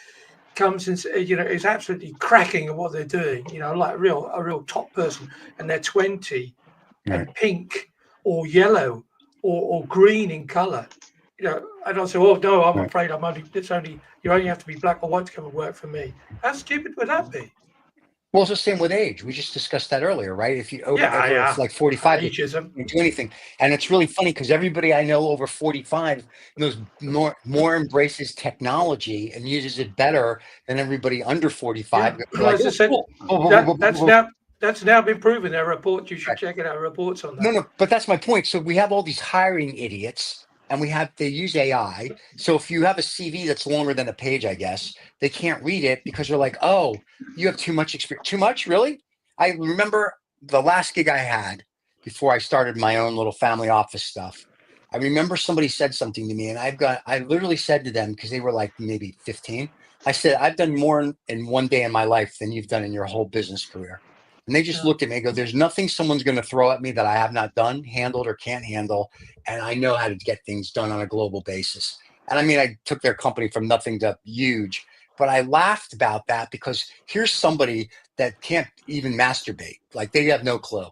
comes and is absolutely cracking at what they're doing, like a real top person, and they're 20 and pink or yellow or green in color, and I'll say, oh no, I'm afraid you only have to be black or white to come and work for me. How stupid would that be? Well, it's the same with age. We just discussed that earlier, right? If you over it's like 45, you Ageism. can't do anything. And it's really funny because everybody I know over 45 knows more embraces technology and uses it better than everybody under 45. Yeah. As I said, that's now been proven. There are reports. You should check it out. Reports on that. No, but that's my point. So we have all these hiring idiots, and they use AI. So if you have a CV that's longer than a page, I guess they can't read it because they're like, oh, you have too much experience. Too much, really? I remember the last gig I had before I started my own little family office stuff. I remember somebody said something to me, and I literally said to them, because they were like maybe 15. I said, I've done more in one day in my life than you've done in your whole business career. And they just looked at me and go, there's nothing someone's going to throw at me that I have not done, handled, or can't handle. And I know how to get things done on a global basis. And I mean, I took their company from nothing to huge, but I laughed about that because here's somebody that can't even masturbate. Like, they have no clue,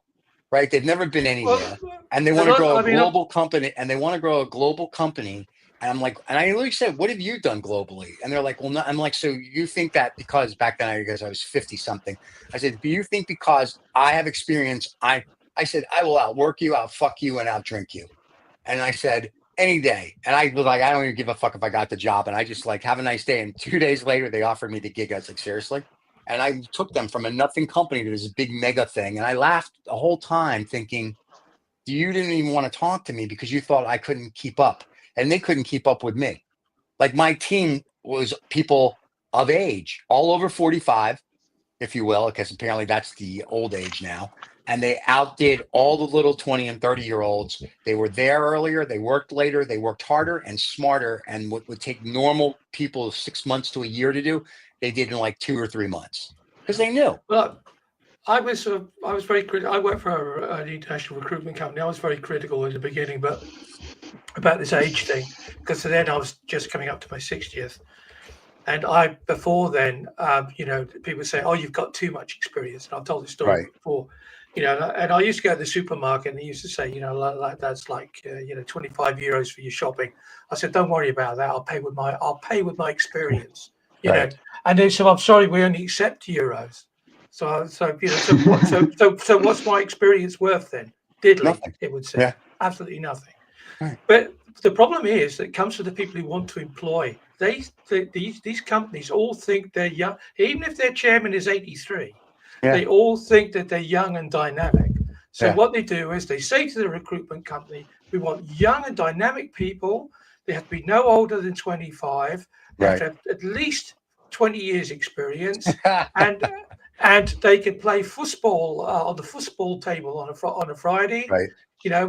right? They've never been anywhere, and they want to grow a global company, and they want to grow a global company. And I'm like, and I literally said, what have you done globally? And they're like, well, no. I'm like, so you think that because back then, I guess I was 50 something. I said, do you think because I have experience, I said, I will outwork you, outfuck you, and outdrink you. And I said, any day. And I was like, I don't even give a fuck if I got the job. And I just like, have a nice day. And 2 days later, they offered me the gig. I was like, seriously? And I took them from a nothing company to this big mega thing. And I laughed the whole time thinking, you didn't even want to talk to me because you thought I couldn't keep up. And they couldn't keep up with me. Like, my team was people of age, all over 45, if you will, because apparently that's the old age now. And they outdid all the little 20 and 30-year-olds. They were there earlier. They worked later. They worked harder and smarter. And what would take normal people 6 months to a year to do, they did in like 2 or 3 months because they knew. Well, I was very critical. I worked for an international recruitment company. I was very critical in the beginning, but about this age thing, because then I was just coming up to my 60th, and before then, people say, "Oh, you've got too much experience." And I've told this story before, and I used to go to the supermarket, and they used to say, like that's like 25 euros for your shopping. I said, "Don't worry about that. I'll pay with my experience." And they said, "I'm sorry, we only accept euros." So what's my experience worth then? Diddly, nothing. It would say. Absolutely nothing. Right. But the problem is that it comes to the people who want to employ. These companies all think they're young, even if their chairman is 83. They all think that they're young and dynamic. So what they do is they say to the recruitment company, "We want young and dynamic people. They have to be no older than 25. They have to have at least 20 years experience, and they can play football on the football table on a Friday." Right.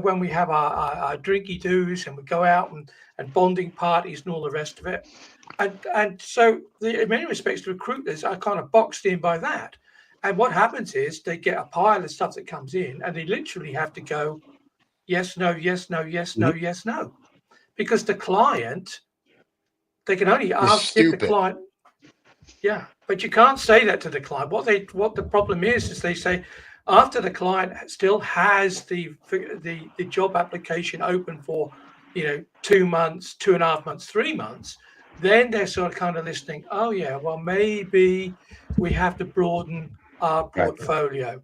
When we have our drinky doos and we go out and bonding parties and all the rest of it. And so in many respects, the recruiters are kind of boxed in by that. And what happens is they get a pile of stuff that comes in and they literally have to go, yes, no, yes, no, yes, no, yes, no. Because the client, they can only ask if the client. Yeah, but you can't say that to the client. What the problem is they say, after the client still has the job application open for 2 months, 2.5 months, 3 months, then they're sort of kind of listening. Oh yeah, well maybe we have to broaden our portfolio.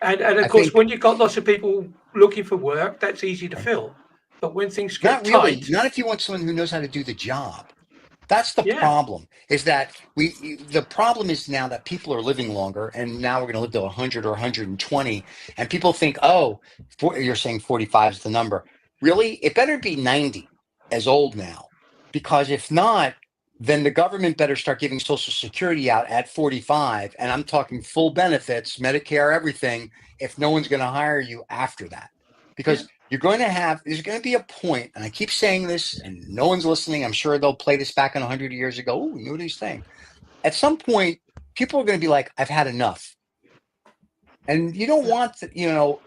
And of I course, think when you've got lots of people looking for work, that's easy to fill. But when things get not really, tight, not if you want someone who knows how to do the job. That's the yeah, problem. Is that the problem is now that people are living longer, and now we're going to live to 100 or 120, and people think, oh, you're saying 45 is the number. Really, it better be 90 as old now, because if not, then the government better start giving Social Security out at 45, and I'm talking full benefits, Medicare, everything. If no one's going to hire you after that, yeah. because there's going to be a point, and I keep saying this, and no one's listening. I'm sure they'll play this back in 100 years ago. Oh, we knew what he's saying. At some point, people are going to be like, I've had enough. And you don't want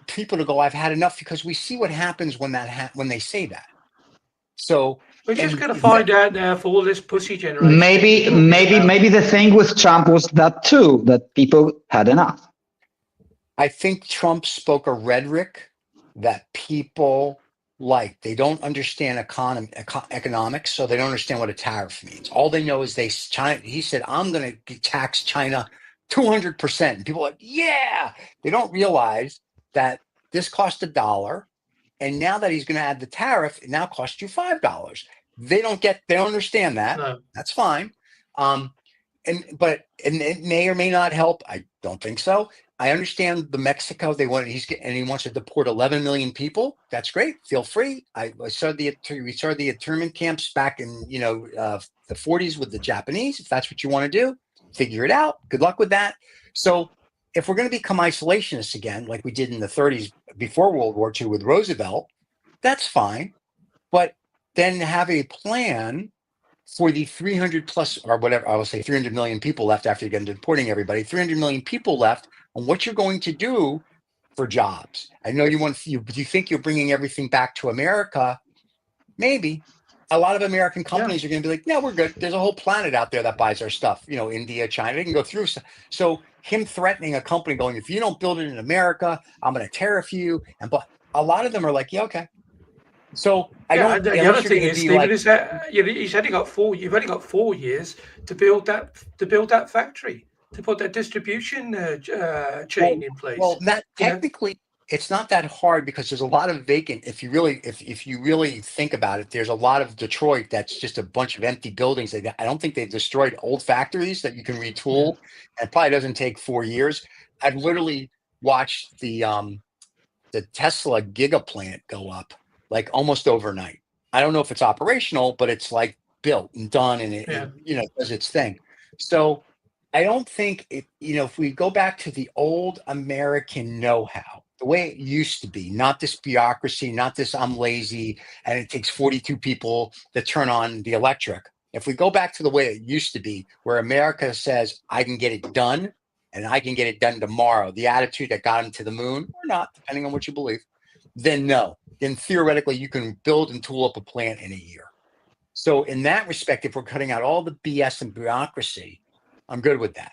people to go, I've had enough, because we see what happens when when they say that. So, We're just and going to find out now for all this pussy generation. Maybe, Talking maybe, about- maybe the thing with Trump was that too, that people had enough. I think Trump spoke a rhetoric that people like. They don't understand economics, so they don't understand what a tariff means. All they know is China. He said, "I'm going to tax China 200%." And people are like, "Yeah." They don't realize that this cost $1, and now that he's going to add the tariff, it now costs you $5. They don't understand that. No. That's fine. And it may or may not help. I don't think so. I understand the Mexico. He wants to deport 11 million people. That's great. Feel free. We started the internment camps back in the 40s with the Japanese. If that's what you want to do, figure it out. Good luck with that. So if we're going to become isolationists again, like we did in the 30s before World War II with Roosevelt, that's fine. But then have a plan for the 300 plus, or whatever, I will say 300 million people left after you're done deporting everybody, 300 million people left on what you're going to do for jobs. I know you think you're bringing everything back to America. Maybe. A lot of American companies are going to be like, no, we're good. There's a whole planet out there that buys our stuff. India, China, they can go through. So him threatening a company going, if you don't build it in America, I'm going to tariff you. But a lot of them are like, yeah, okay. So I don't. The other thing is, Stephen, is that you've only got 4 years to build that factory, to put that distribution chain in place. Well, technically, it's not that hard, because there's a lot of vacant. If you really think about it, there's a lot of Detroit that's just a bunch of empty buildings. I don't think they've destroyed old factories that you can retool. And it probably doesn't take 4 years. I've literally watched the Tesla Giga plant go up like almost overnight. I don't know if it's operational, but it's like built and done, and it does its thing. So I don't think if we go back to the old American know-how, the way it used to be, not this bureaucracy, not this I'm lazy and it takes 42 people to turn on the electric. If we go back to the way it used to be, where America says, I can get it done, and I can get it done tomorrow, the attitude that got him to the moon, or not, depending on what you believe, then no. Then theoretically, you can build and tool up a plant in a year. So in that respect, if we're cutting out all the BS and bureaucracy, I'm good with that.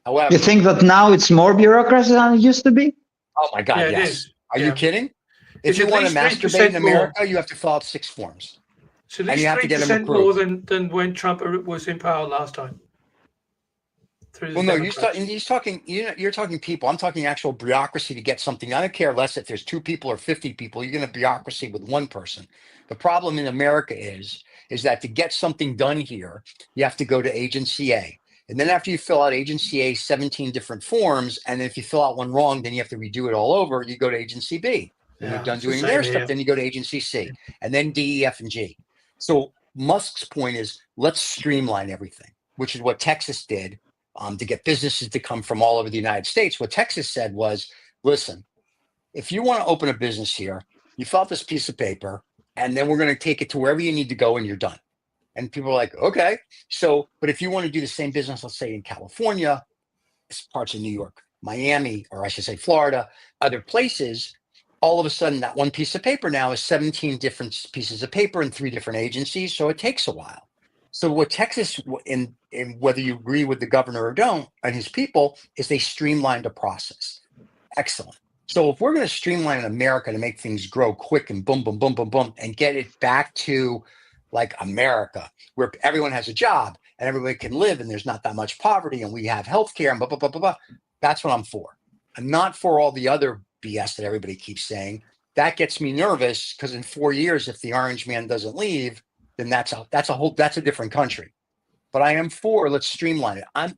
However, You think that now it's more bureaucracy than it used to be? Oh my God, yes. It is. Are you kidding? If It's you at want to least masturbate in 3% more. America, you have to fill out 6 forms. So at And least you have to get them 3% more approved. than when Trump was in power last time. Well, no, you're talking people. I'm talking actual bureaucracy to get something. I don't care less if there's 2 people or 50 people. You're going to bureaucracy with 1 person. The problem in America is that to get something done here, you have to go to Agency A. And then after you fill out Agency A 17 different forms, and if you fill out one wrong, then you have to redo it all over. You go to Agency B. When you're done doing their stuff, then you go to Agency C, and then D, E, F, and G. So Musk's point is, let's streamline everything, which is what Texas did. To get businesses to come from all over the United States. What Texas said was, listen, if you want to open a business here, you fill out this piece of paper, and then we're going to take it to wherever you need to go, and you're done. And people are like, okay. So, but if you want to do the same business, let's say in California, parts of New York, Miami, or I should say Florida, other places, all of a sudden that one piece of paper now is 17 different pieces of paper in 3 different agencies. So it takes a while. So what Texas, in whether you agree with the governor or don't, and his people, is they streamlined the process. Excellent. So if we're going to streamline America to make things grow quick and boom, boom, boom, boom, boom, and get it back to like America, where everyone has a job and everybody can live and there's not that much poverty and we have healthcare and blah, blah, blah, blah, blah, that's what I'm for. I'm not for all the other BS that everybody keeps saying. That gets me nervous because in 4 years, if the orange man doesn't leave, then that's a different country. But I am for, let's streamline it. I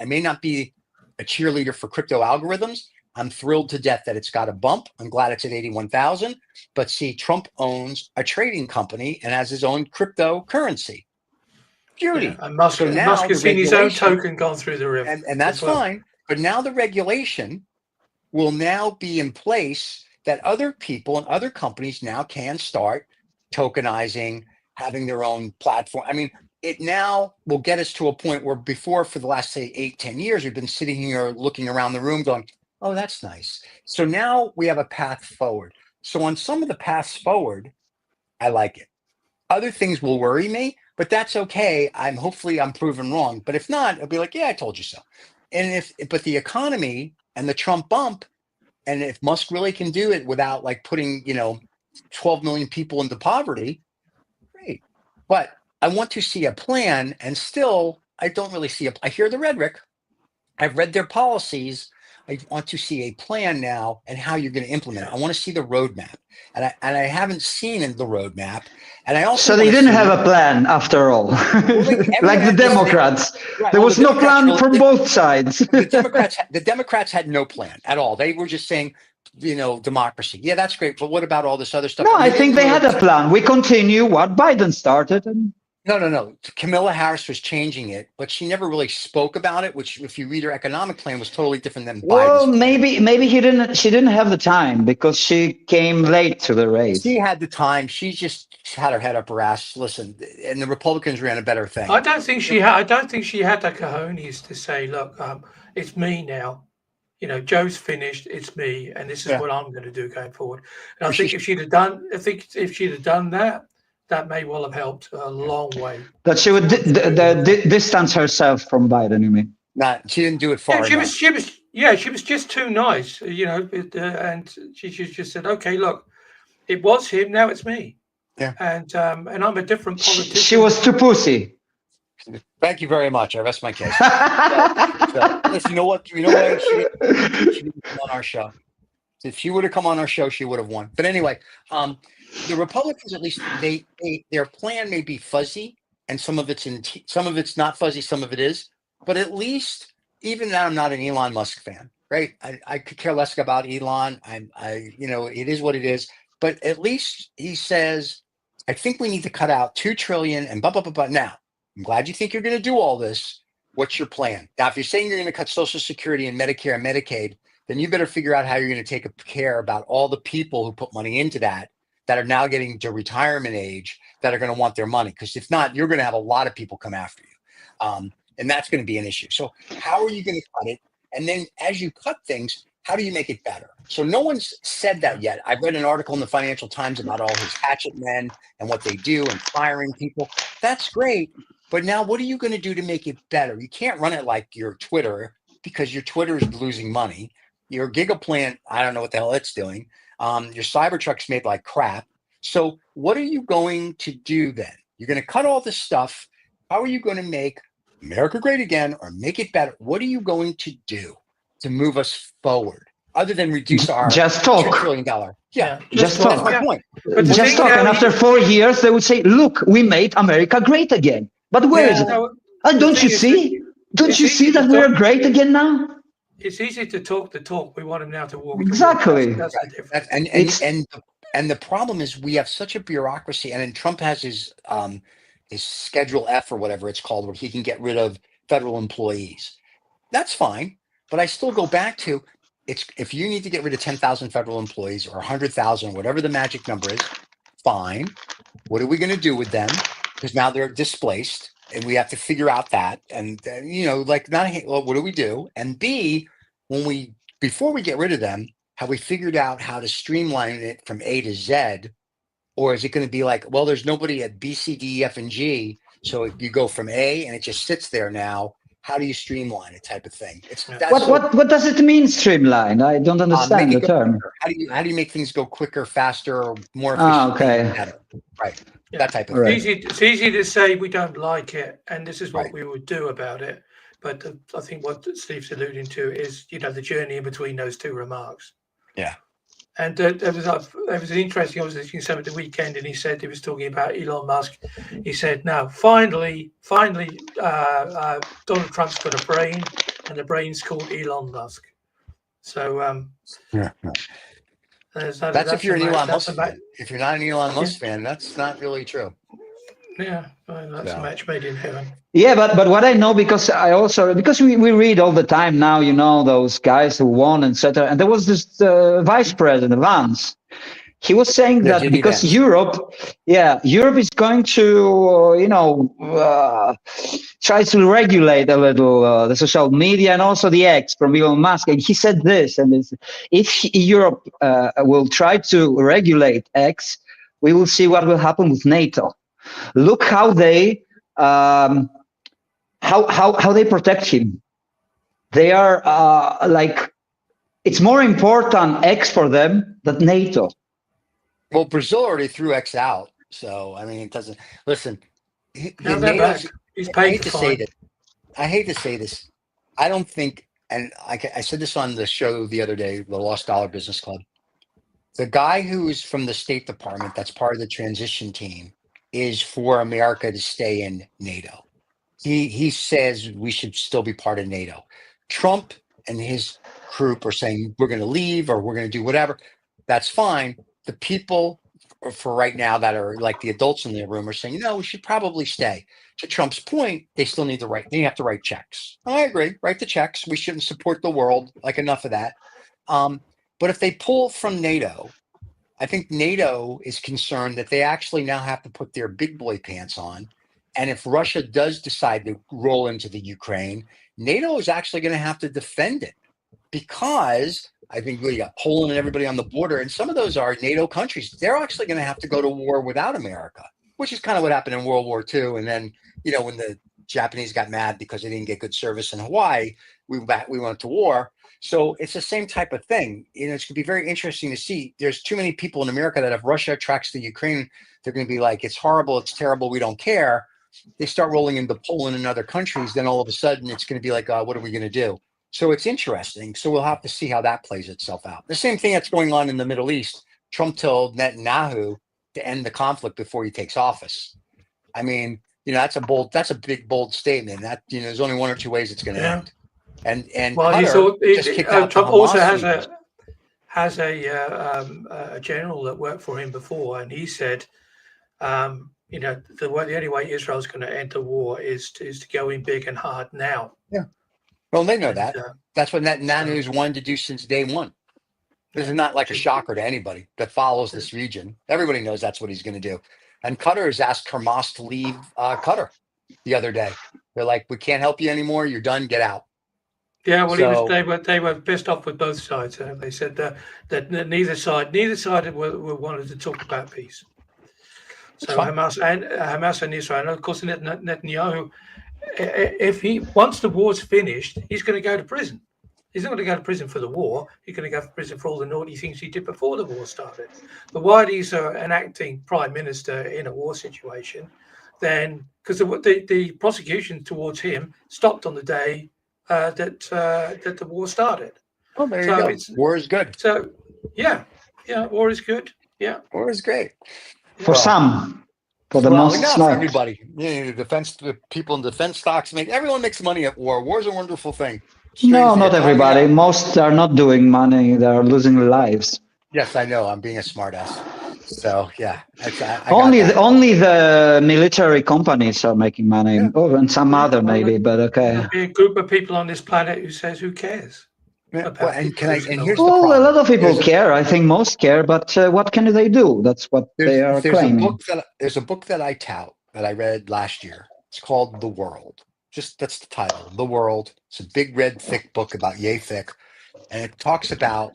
may not be a cheerleader for crypto algorithms. I'm thrilled to death that it's got a bump. I'm glad it's at 81,000. But see, Trump owns a trading company and has his own cryptocurrency. Beauty. Yeah, and Musk has seen his own token gone through the roof. And that's fine. But now the regulation will now be in place that other people and other companies now can start tokenizing, having their own platform. I mean, it now will get us to a point where before, for the last, say, 8-10 years, we've been sitting here looking around the room going, oh, that's nice. So now we have a path forward. So on some of the paths forward, I like it. Other things will worry me, but that's okay. Hopefully I'm proven wrong. But if not, it'll be like, yeah, I told you so. And but the economy and the Trump bump, and if Musk really can do it without like putting, 12 million people into poverty, great. But I want to see a plan, and still, I don't really see I hear the rhetoric. I've read their policies. I want to see a plan now and how you're going to implement it. I want to see the roadmap, and I haven't seen the roadmap. And I also so they didn't have a plan after all, like the Democrats. Right, there was no plan from both sides. The Democrats had no plan at all. They were just saying, democracy. Yeah, that's great, but what about all this other stuff? No, I think they had a plan. We continue what Biden started. No. Kamala Harris was changing it, but she never really spoke about it, which if you read her economic plan was totally different than Biden's. Well, maybe she didn't have the time because she came late to the race. She had the time. She just had her head up her ass. Listen, and the Republicans ran a better thing. I don't think she had the cojones to say, look, it's me now. Joe's finished. It's me, and this is what I'm going to do going forward. And I think if she'd have done that, that may well have helped a long way. That she would distance herself from Biden, you mean? She didn't do it far enough. She was just too nice, and she just said, okay, look, it was him, now it's me. Yeah. And I'm a different politician. She was too pussy. Thank you very much. I rest my case. Listen, you know what? She didn't come on our show. If she would have come on our show, she would have won. But anyway, the Republicans, at least, their plan may be fuzzy, and some of it's not fuzzy, some of it is. But at least, even now, I'm not an Elon Musk fan, right? I could care less about Elon. It is what it is. But at least he says, I think we need to cut out $2 trillion and blah blah blah blah. Now, I'm glad you think you're going to do all this. What's your plan? Now, if you're saying you're going to cut Social Security and Medicare and Medicaid, then you better figure out how you're going to take care about all the people who put money into that are now getting to retirement age that are going to want their money. Because if not, you're going to have a lot of people come after you. And that's going to be an issue. So how are you going to cut it? And then as you cut things, how do you make it better? So no one's said that yet. I've read an article in the Financial Times about all his hatchet men and what they do and firing people. That's great. But now what are you going to do to make it better? You can't run it like your Twitter because your Twitter is losing money. Your Gigaplant, I don't know what the hell it's doing. Your Cybertruck's made like crap. So what are you going to do then? You're going to cut all this stuff. How are you going to make America great again or make it better? What are you going to do to move us forward other than reduce our $2 trillion? Yeah, just talk. That's my point. But just talk. And after 4 years, they would say, look, we made America great again. But where is it? Don't you see? Don't you see that we're great again now? It's easy to talk the talk. We want him now to walk. Exactly. That's the difference. And the problem is we have such a bureaucracy, and then Trump has his Schedule F or whatever it's called, where he can get rid of federal employees. That's fine, but I still go back to if you need to get rid of 10,000 federal employees or 100,000, whatever the magic number is, fine. What are we going to do with them? Because now they're displaced, and we have to figure out that. And what do we do? And B, before we get rid of them, have we figured out how to streamline it from A to Z? Or is it going to be like, well, there's nobody at B, C, D, E, F, and G. So you go from A and it just sits there now. How do you streamline it type of thing? What does it mean, streamline? I don't understand the term. How do you make things go quicker, faster, or more efficient? Better? Right. Yeah. That type of thing. It's easy to say we don't like it and this is what we would do about it. But I think what Steve's alluding to is, the journey in between those two remarks. Yeah. And there was an interesting. I was listening to something the weekend, and he was talking about Elon Musk. He said, "Now, finally, Donald Trump's got a brain, and the brain's called Elon Musk." So that's if you're an Elon Musk fan. If you're not an Elon Musk fan, that's not really true. Yeah, that's a match made in heaven. Yeah, but what I know, because we read all the time now, those guys who won, etc. And there was this vice president, Vance. He was saying that because Europe is going to, try to regulate a little the social media and also the X from Elon Musk. And he said this, and if Europe will try to regulate X, we will see what will happen with NATO. Look how they how they protect him. They are it's more important X for them than NATO. Well, Brazil already threw X out, so I mean, it doesn't. Listen, he's paid. I hate to say this. I don't think, and I said this on the show the other day, the Lost Dollar Business Club. The guy who's from the State Department, that's part of the transition team, is for America to stay in NATO. He says we should still be part of NATO. Trump and his group are saying we're going to leave or we're going to do whatever. That's fine. The people for right now that are like the adults in the room are saying, we should probably stay. To Trump's point, they still need they have to write checks. I agree. Write the checks. We shouldn't support the world. Enough of that. But if they pull from NATO, I think NATO is concerned that they actually now have to put their big boy pants on. And if Russia does decide to roll into the Ukraine, NATO is actually going to have to defend it, because I think we got Poland and everybody on the border, and some of those are NATO countries. They're actually going to have to go to war without America, which is kind of what happened in World War II. And then, when the Japanese got mad because they didn't get good service in Hawaii, we went to war. So it's the same type of thing. It's going to be very interesting to see. There's too many people in America that if Russia attracts the Ukraine, they're going to be like, it's horrible, it's terrible, we don't care. They start rolling into Poland and other countries, then all of a sudden it's going to be like, what are we going to do? So it's interesting. So we'll have to see how that plays itself out. The same thing that's going on in the Middle East. Trump told Netanyahu to end the conflict before he takes office. I mean, that's a big, bold statement. That, there's only one or two ways it's going to end. And Trump also has a general that worked for him before, and he said, the only way Israel's going to enter war is to go in big and hard now. Yeah. Well, they know that. That's what Netanyahu's wanted to do since day one. This is not like a shocker to anybody that follows this region. Everybody knows that's what he's going to do. And Qatar has asked Hamas to leave Qatar the other day. They're like, we can't help you anymore. You're done. Get out. Yeah, well, they were pissed off with both sides. They said that neither side were wanted to talk about peace. So Hamas and Israel, and of course Netanyahu, once the war's finished, he's going to go to prison. He's not going to go to prison for the war. He's going to go to prison for all the naughty things he did before the war started. But while he's an acting prime minister in a war situation, then because the prosecution towards him stopped on the day that the war started. Oh, there you go. War is good. So, yeah, war is good. Yeah, war is great for some. For the most, not for everybody. The people in defense stocks everyone makes money at war. War is a wonderful thing. No, not everybody. Most are not doing money. They are losing lives. Yes, I know. I'm being a smartass. So yeah, only the military companies are making money, and some other maybe. But okay. There'll be a group of people on this planet who says, "Who cares?" Here's the problem. A lot of people care. I think most care, but what can they do? That's what they are claiming. There's a book that I tout that I read last year. It's called The World. That's the title, The World. It's a big, red, thick book about yay thick, and it talks about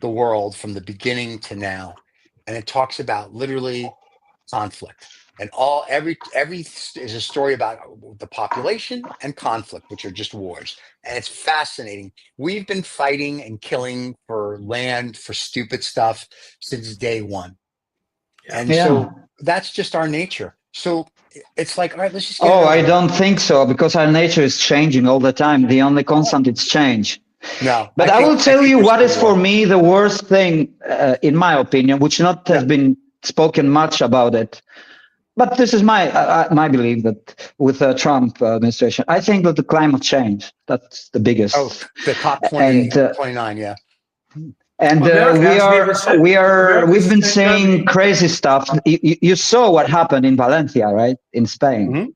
the world from the beginning to now, and it talks about literally conflict. And every is a story about the population and conflict, which are just wars. And it's fascinating. We've been fighting and killing for land, for stupid stuff since day one. And so that's just our nature. So it's like, all right, let's just get it Oh, over I with. don't think so, because our nature is changing all the time. The only constant is change. No, But I will tell think you there's what still is for war. me the worst thing, in my opinion, which not has been spoken much about it. But this is my belief that with the Trump administration, I think that the climate change, that's the Oh, biggest. the COP And 28, 29, yeah. America hasn't even said. we've America's been said nobody. seeing crazy stuff. You saw what happened in Valencia, right, in Spain. Mhm.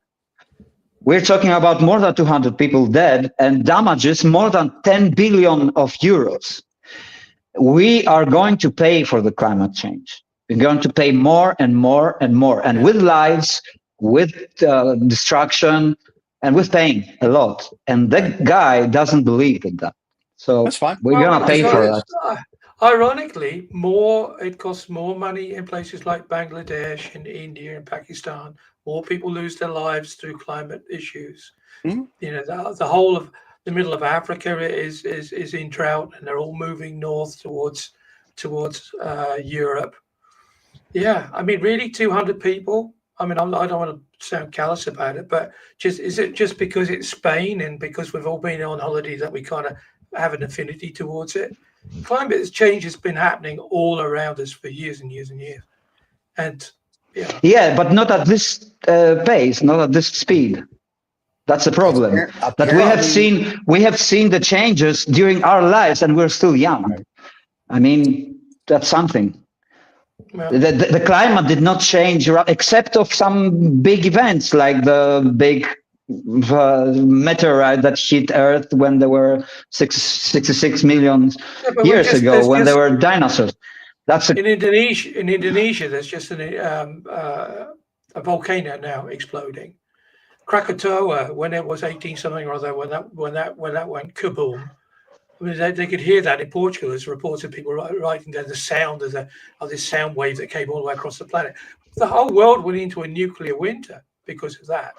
We're talking about more than 200 people dead and damages more than 10 billion of euros. We are going to pay for the climate change. We're going to pay more and more and more, and with lives, with destruction, and with pain a lot. And that guy doesn't believe in that. So That's fine. we're Well, going to pay for that. ironically, it costs more money in places like Bangladesh and India and Pakistan. More people lose their lives through climate issues. Mhm. You know, the whole of the middle of Africa is in drought, and they're all moving north towards Europe. Yeah, I mean, really, 200 people. I mean, I don't want to sound callous about it, but is it just because it's Spain and because we've all been on holiday that we kind of have an affinity towards it? Climate change has been happening all around us for years and years and years, and Yeah, but not at this pace, not at this speed. That's the problem. That Apparently, we have seen the changes during our lives, and we're still young. I mean, that's something. well, The climate did not change except of some big events like the big meteorite that hit Earth when there were 66 million yeah, but years ago, there's when there just were dinosaurs. That's a, in Indonesia, there's just a volcano now exploding. Krakatoa, when it was 18 something or other, when that went kaboom. I mean, they could hear that in Portugal. There's reports of people writing down the sound of this sound wave that came all the way across the planet. The whole world went into a nuclear winter because of that.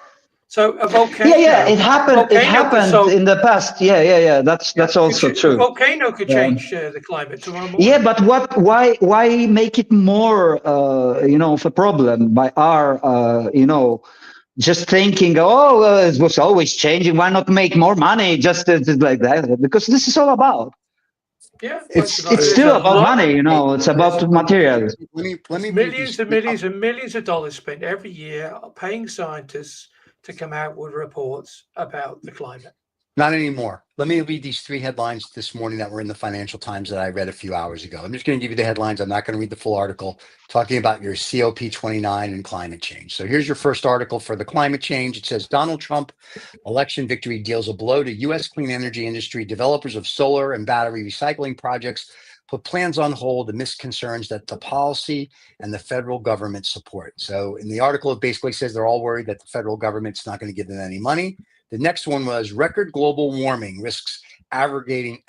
So a yeah, volcano, it happened. It could happened in the past. Yeah. That's also a true. volcano could change the climate tomorrow Yeah, morning. but why make it more, of a problem by our, just thinking, oh, it was always changing. Why not make more money? Just like that, because this is all about. Yeah, it's It's there's still a about lot. money. It's about materials. let me read Millions these and three. millions and millions of dollars spent every year paying scientists to come out with reports about the climate. Not anymore. Let me read these three headlines this morning that were in the Financial Times that I read a few hours ago. I'm just going to give you the headlines. I'm not going to read the full article talking about your COP29 and climate change. So here's your first article for the climate change. It says Donald Trump election victory deals a blow to U.S. clean energy industry. Developers of solar and battery recycling projects put plans on hold amidst concerns that the policy and the federal government support. So in the article, it basically says they're all worried that the federal government's not going to give them any money. The next one was record global warming risks aggregating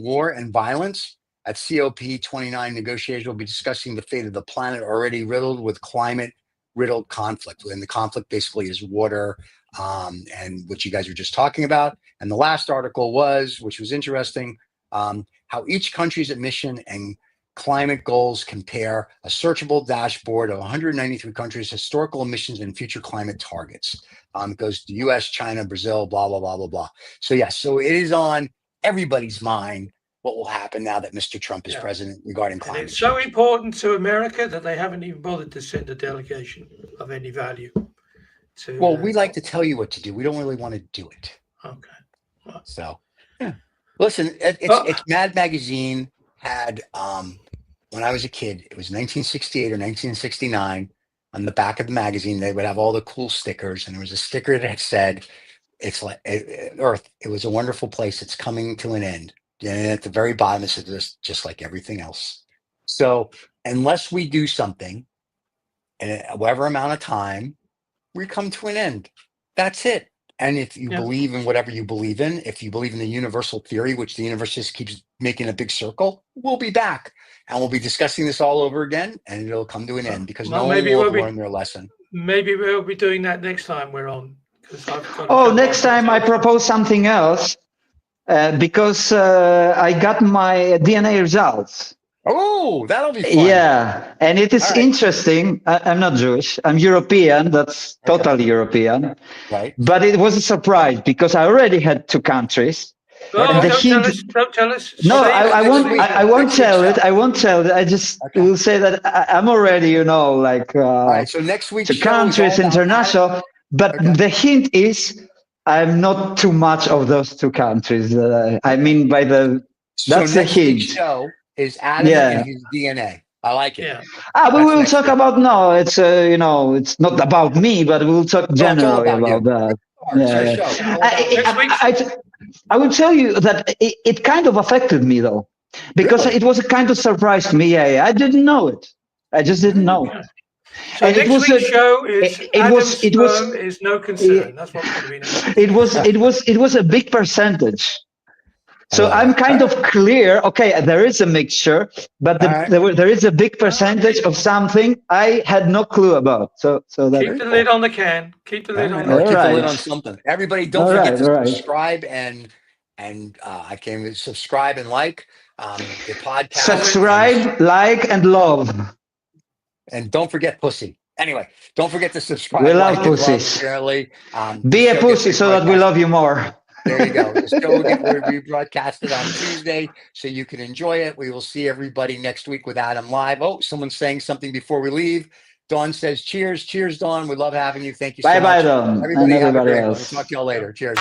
war and violence. At COP29, negotiators will be discussing the fate of the planet already riddled with climate-riddled conflict. And the conflict basically is water, and what you guys were just talking about. And the last article was, which was interesting, how each country's emission and climate goals compare, a searchable dashboard of 193 countries' historical emissions and future climate targets. It goes to US, China, Brazil, blah, blah, blah, blah, blah. So, yes, so it is on everybody's mind what will happen now that Mr. Trump is president regarding climate change. It's so change. important to America that they haven't even bothered to send a delegation of any value. Well, we like to tell you what to do. We don't really want to do it. Okay. Well, so, yeah. Listen, it's Mad Magazine had, when I was a kid, it was 1968 or 1969. On the back of the magazine, they would have all the cool stickers, and there was a sticker that said, "It's like Earth. It was a wonderful place. It's coming to an end." And at the very bottom, it said, "This just like everything else." So unless we do something, in whatever amount of time, we come to an end. That's it. And if you believe in whatever you believe in, if you believe in the universal theory, which the universe just keeps making a big circle, we'll be back. And we'll be discussing this all over again, and it'll come to an end because no one will learn their lesson. Maybe we'll be doing that next time we're on. Next time I propose something else because I got my DNA results. Oh, that'll be fun. Yeah, and it is All right. interesting. I'm not Jewish. I'm European. That's Okay. totally European. Right. But it was a surprise because I already had two countries. Oh, The don't tell hint. us. Don't tell us. No, Save it I for won't. next week. I won't Next week's tell it. show. I won't tell it. I just Okay. will say that I'm already, like, All right. So next week's to show is all countries about international. But Okay. the hint is I'm not too much of those two countries. I mean, by the So that's the next week's hint. show is Adam Yeah. and his DNA. I like it. Yeah. We That's will next talk week. about no. It's it's not about me, but we'll talk No, it's all generally about you. about that. It's Yeah, your yeah. show. It's all about you. Next week's I would tell you that it kind of affected me though, because Really? it was a kind of surprise to me. Yeah, I didn't know it. I just didn't know it. Okay. So And it next was week's a, show is it Adam's was, it was, sperm is no concern. That's what's going to be next week. it was a big percentage. I So love I'm it. kind of clear. Okay, there is a mixture, but All right. there is a big percentage of something I had no clue about. So that. Keep the lid on the can. Keep the lid on Or the keep the lid Alright. on something. Everybody, don't All forget right, to all right. subscribe and I can't even subscribe and like the podcast. Subscribe, like, and love. And don't forget pussy. Anyway, don't forget to subscribe, We love like, and love, pussies. apparently. Be The a show pussy gets so that we rebroadcast. love you more. There you go. The show will get rebroadcasted on Tuesday, so you can enjoy it. We will see everybody next week with Adam live. Oh, someone's saying something before we leave. Dawn says, cheers. Cheers, Dawn. We love having you. Thank you so Bye bye, much. Dawn, and Everybody have a everybody great one. We'll else. talk to y'all later. Cheers.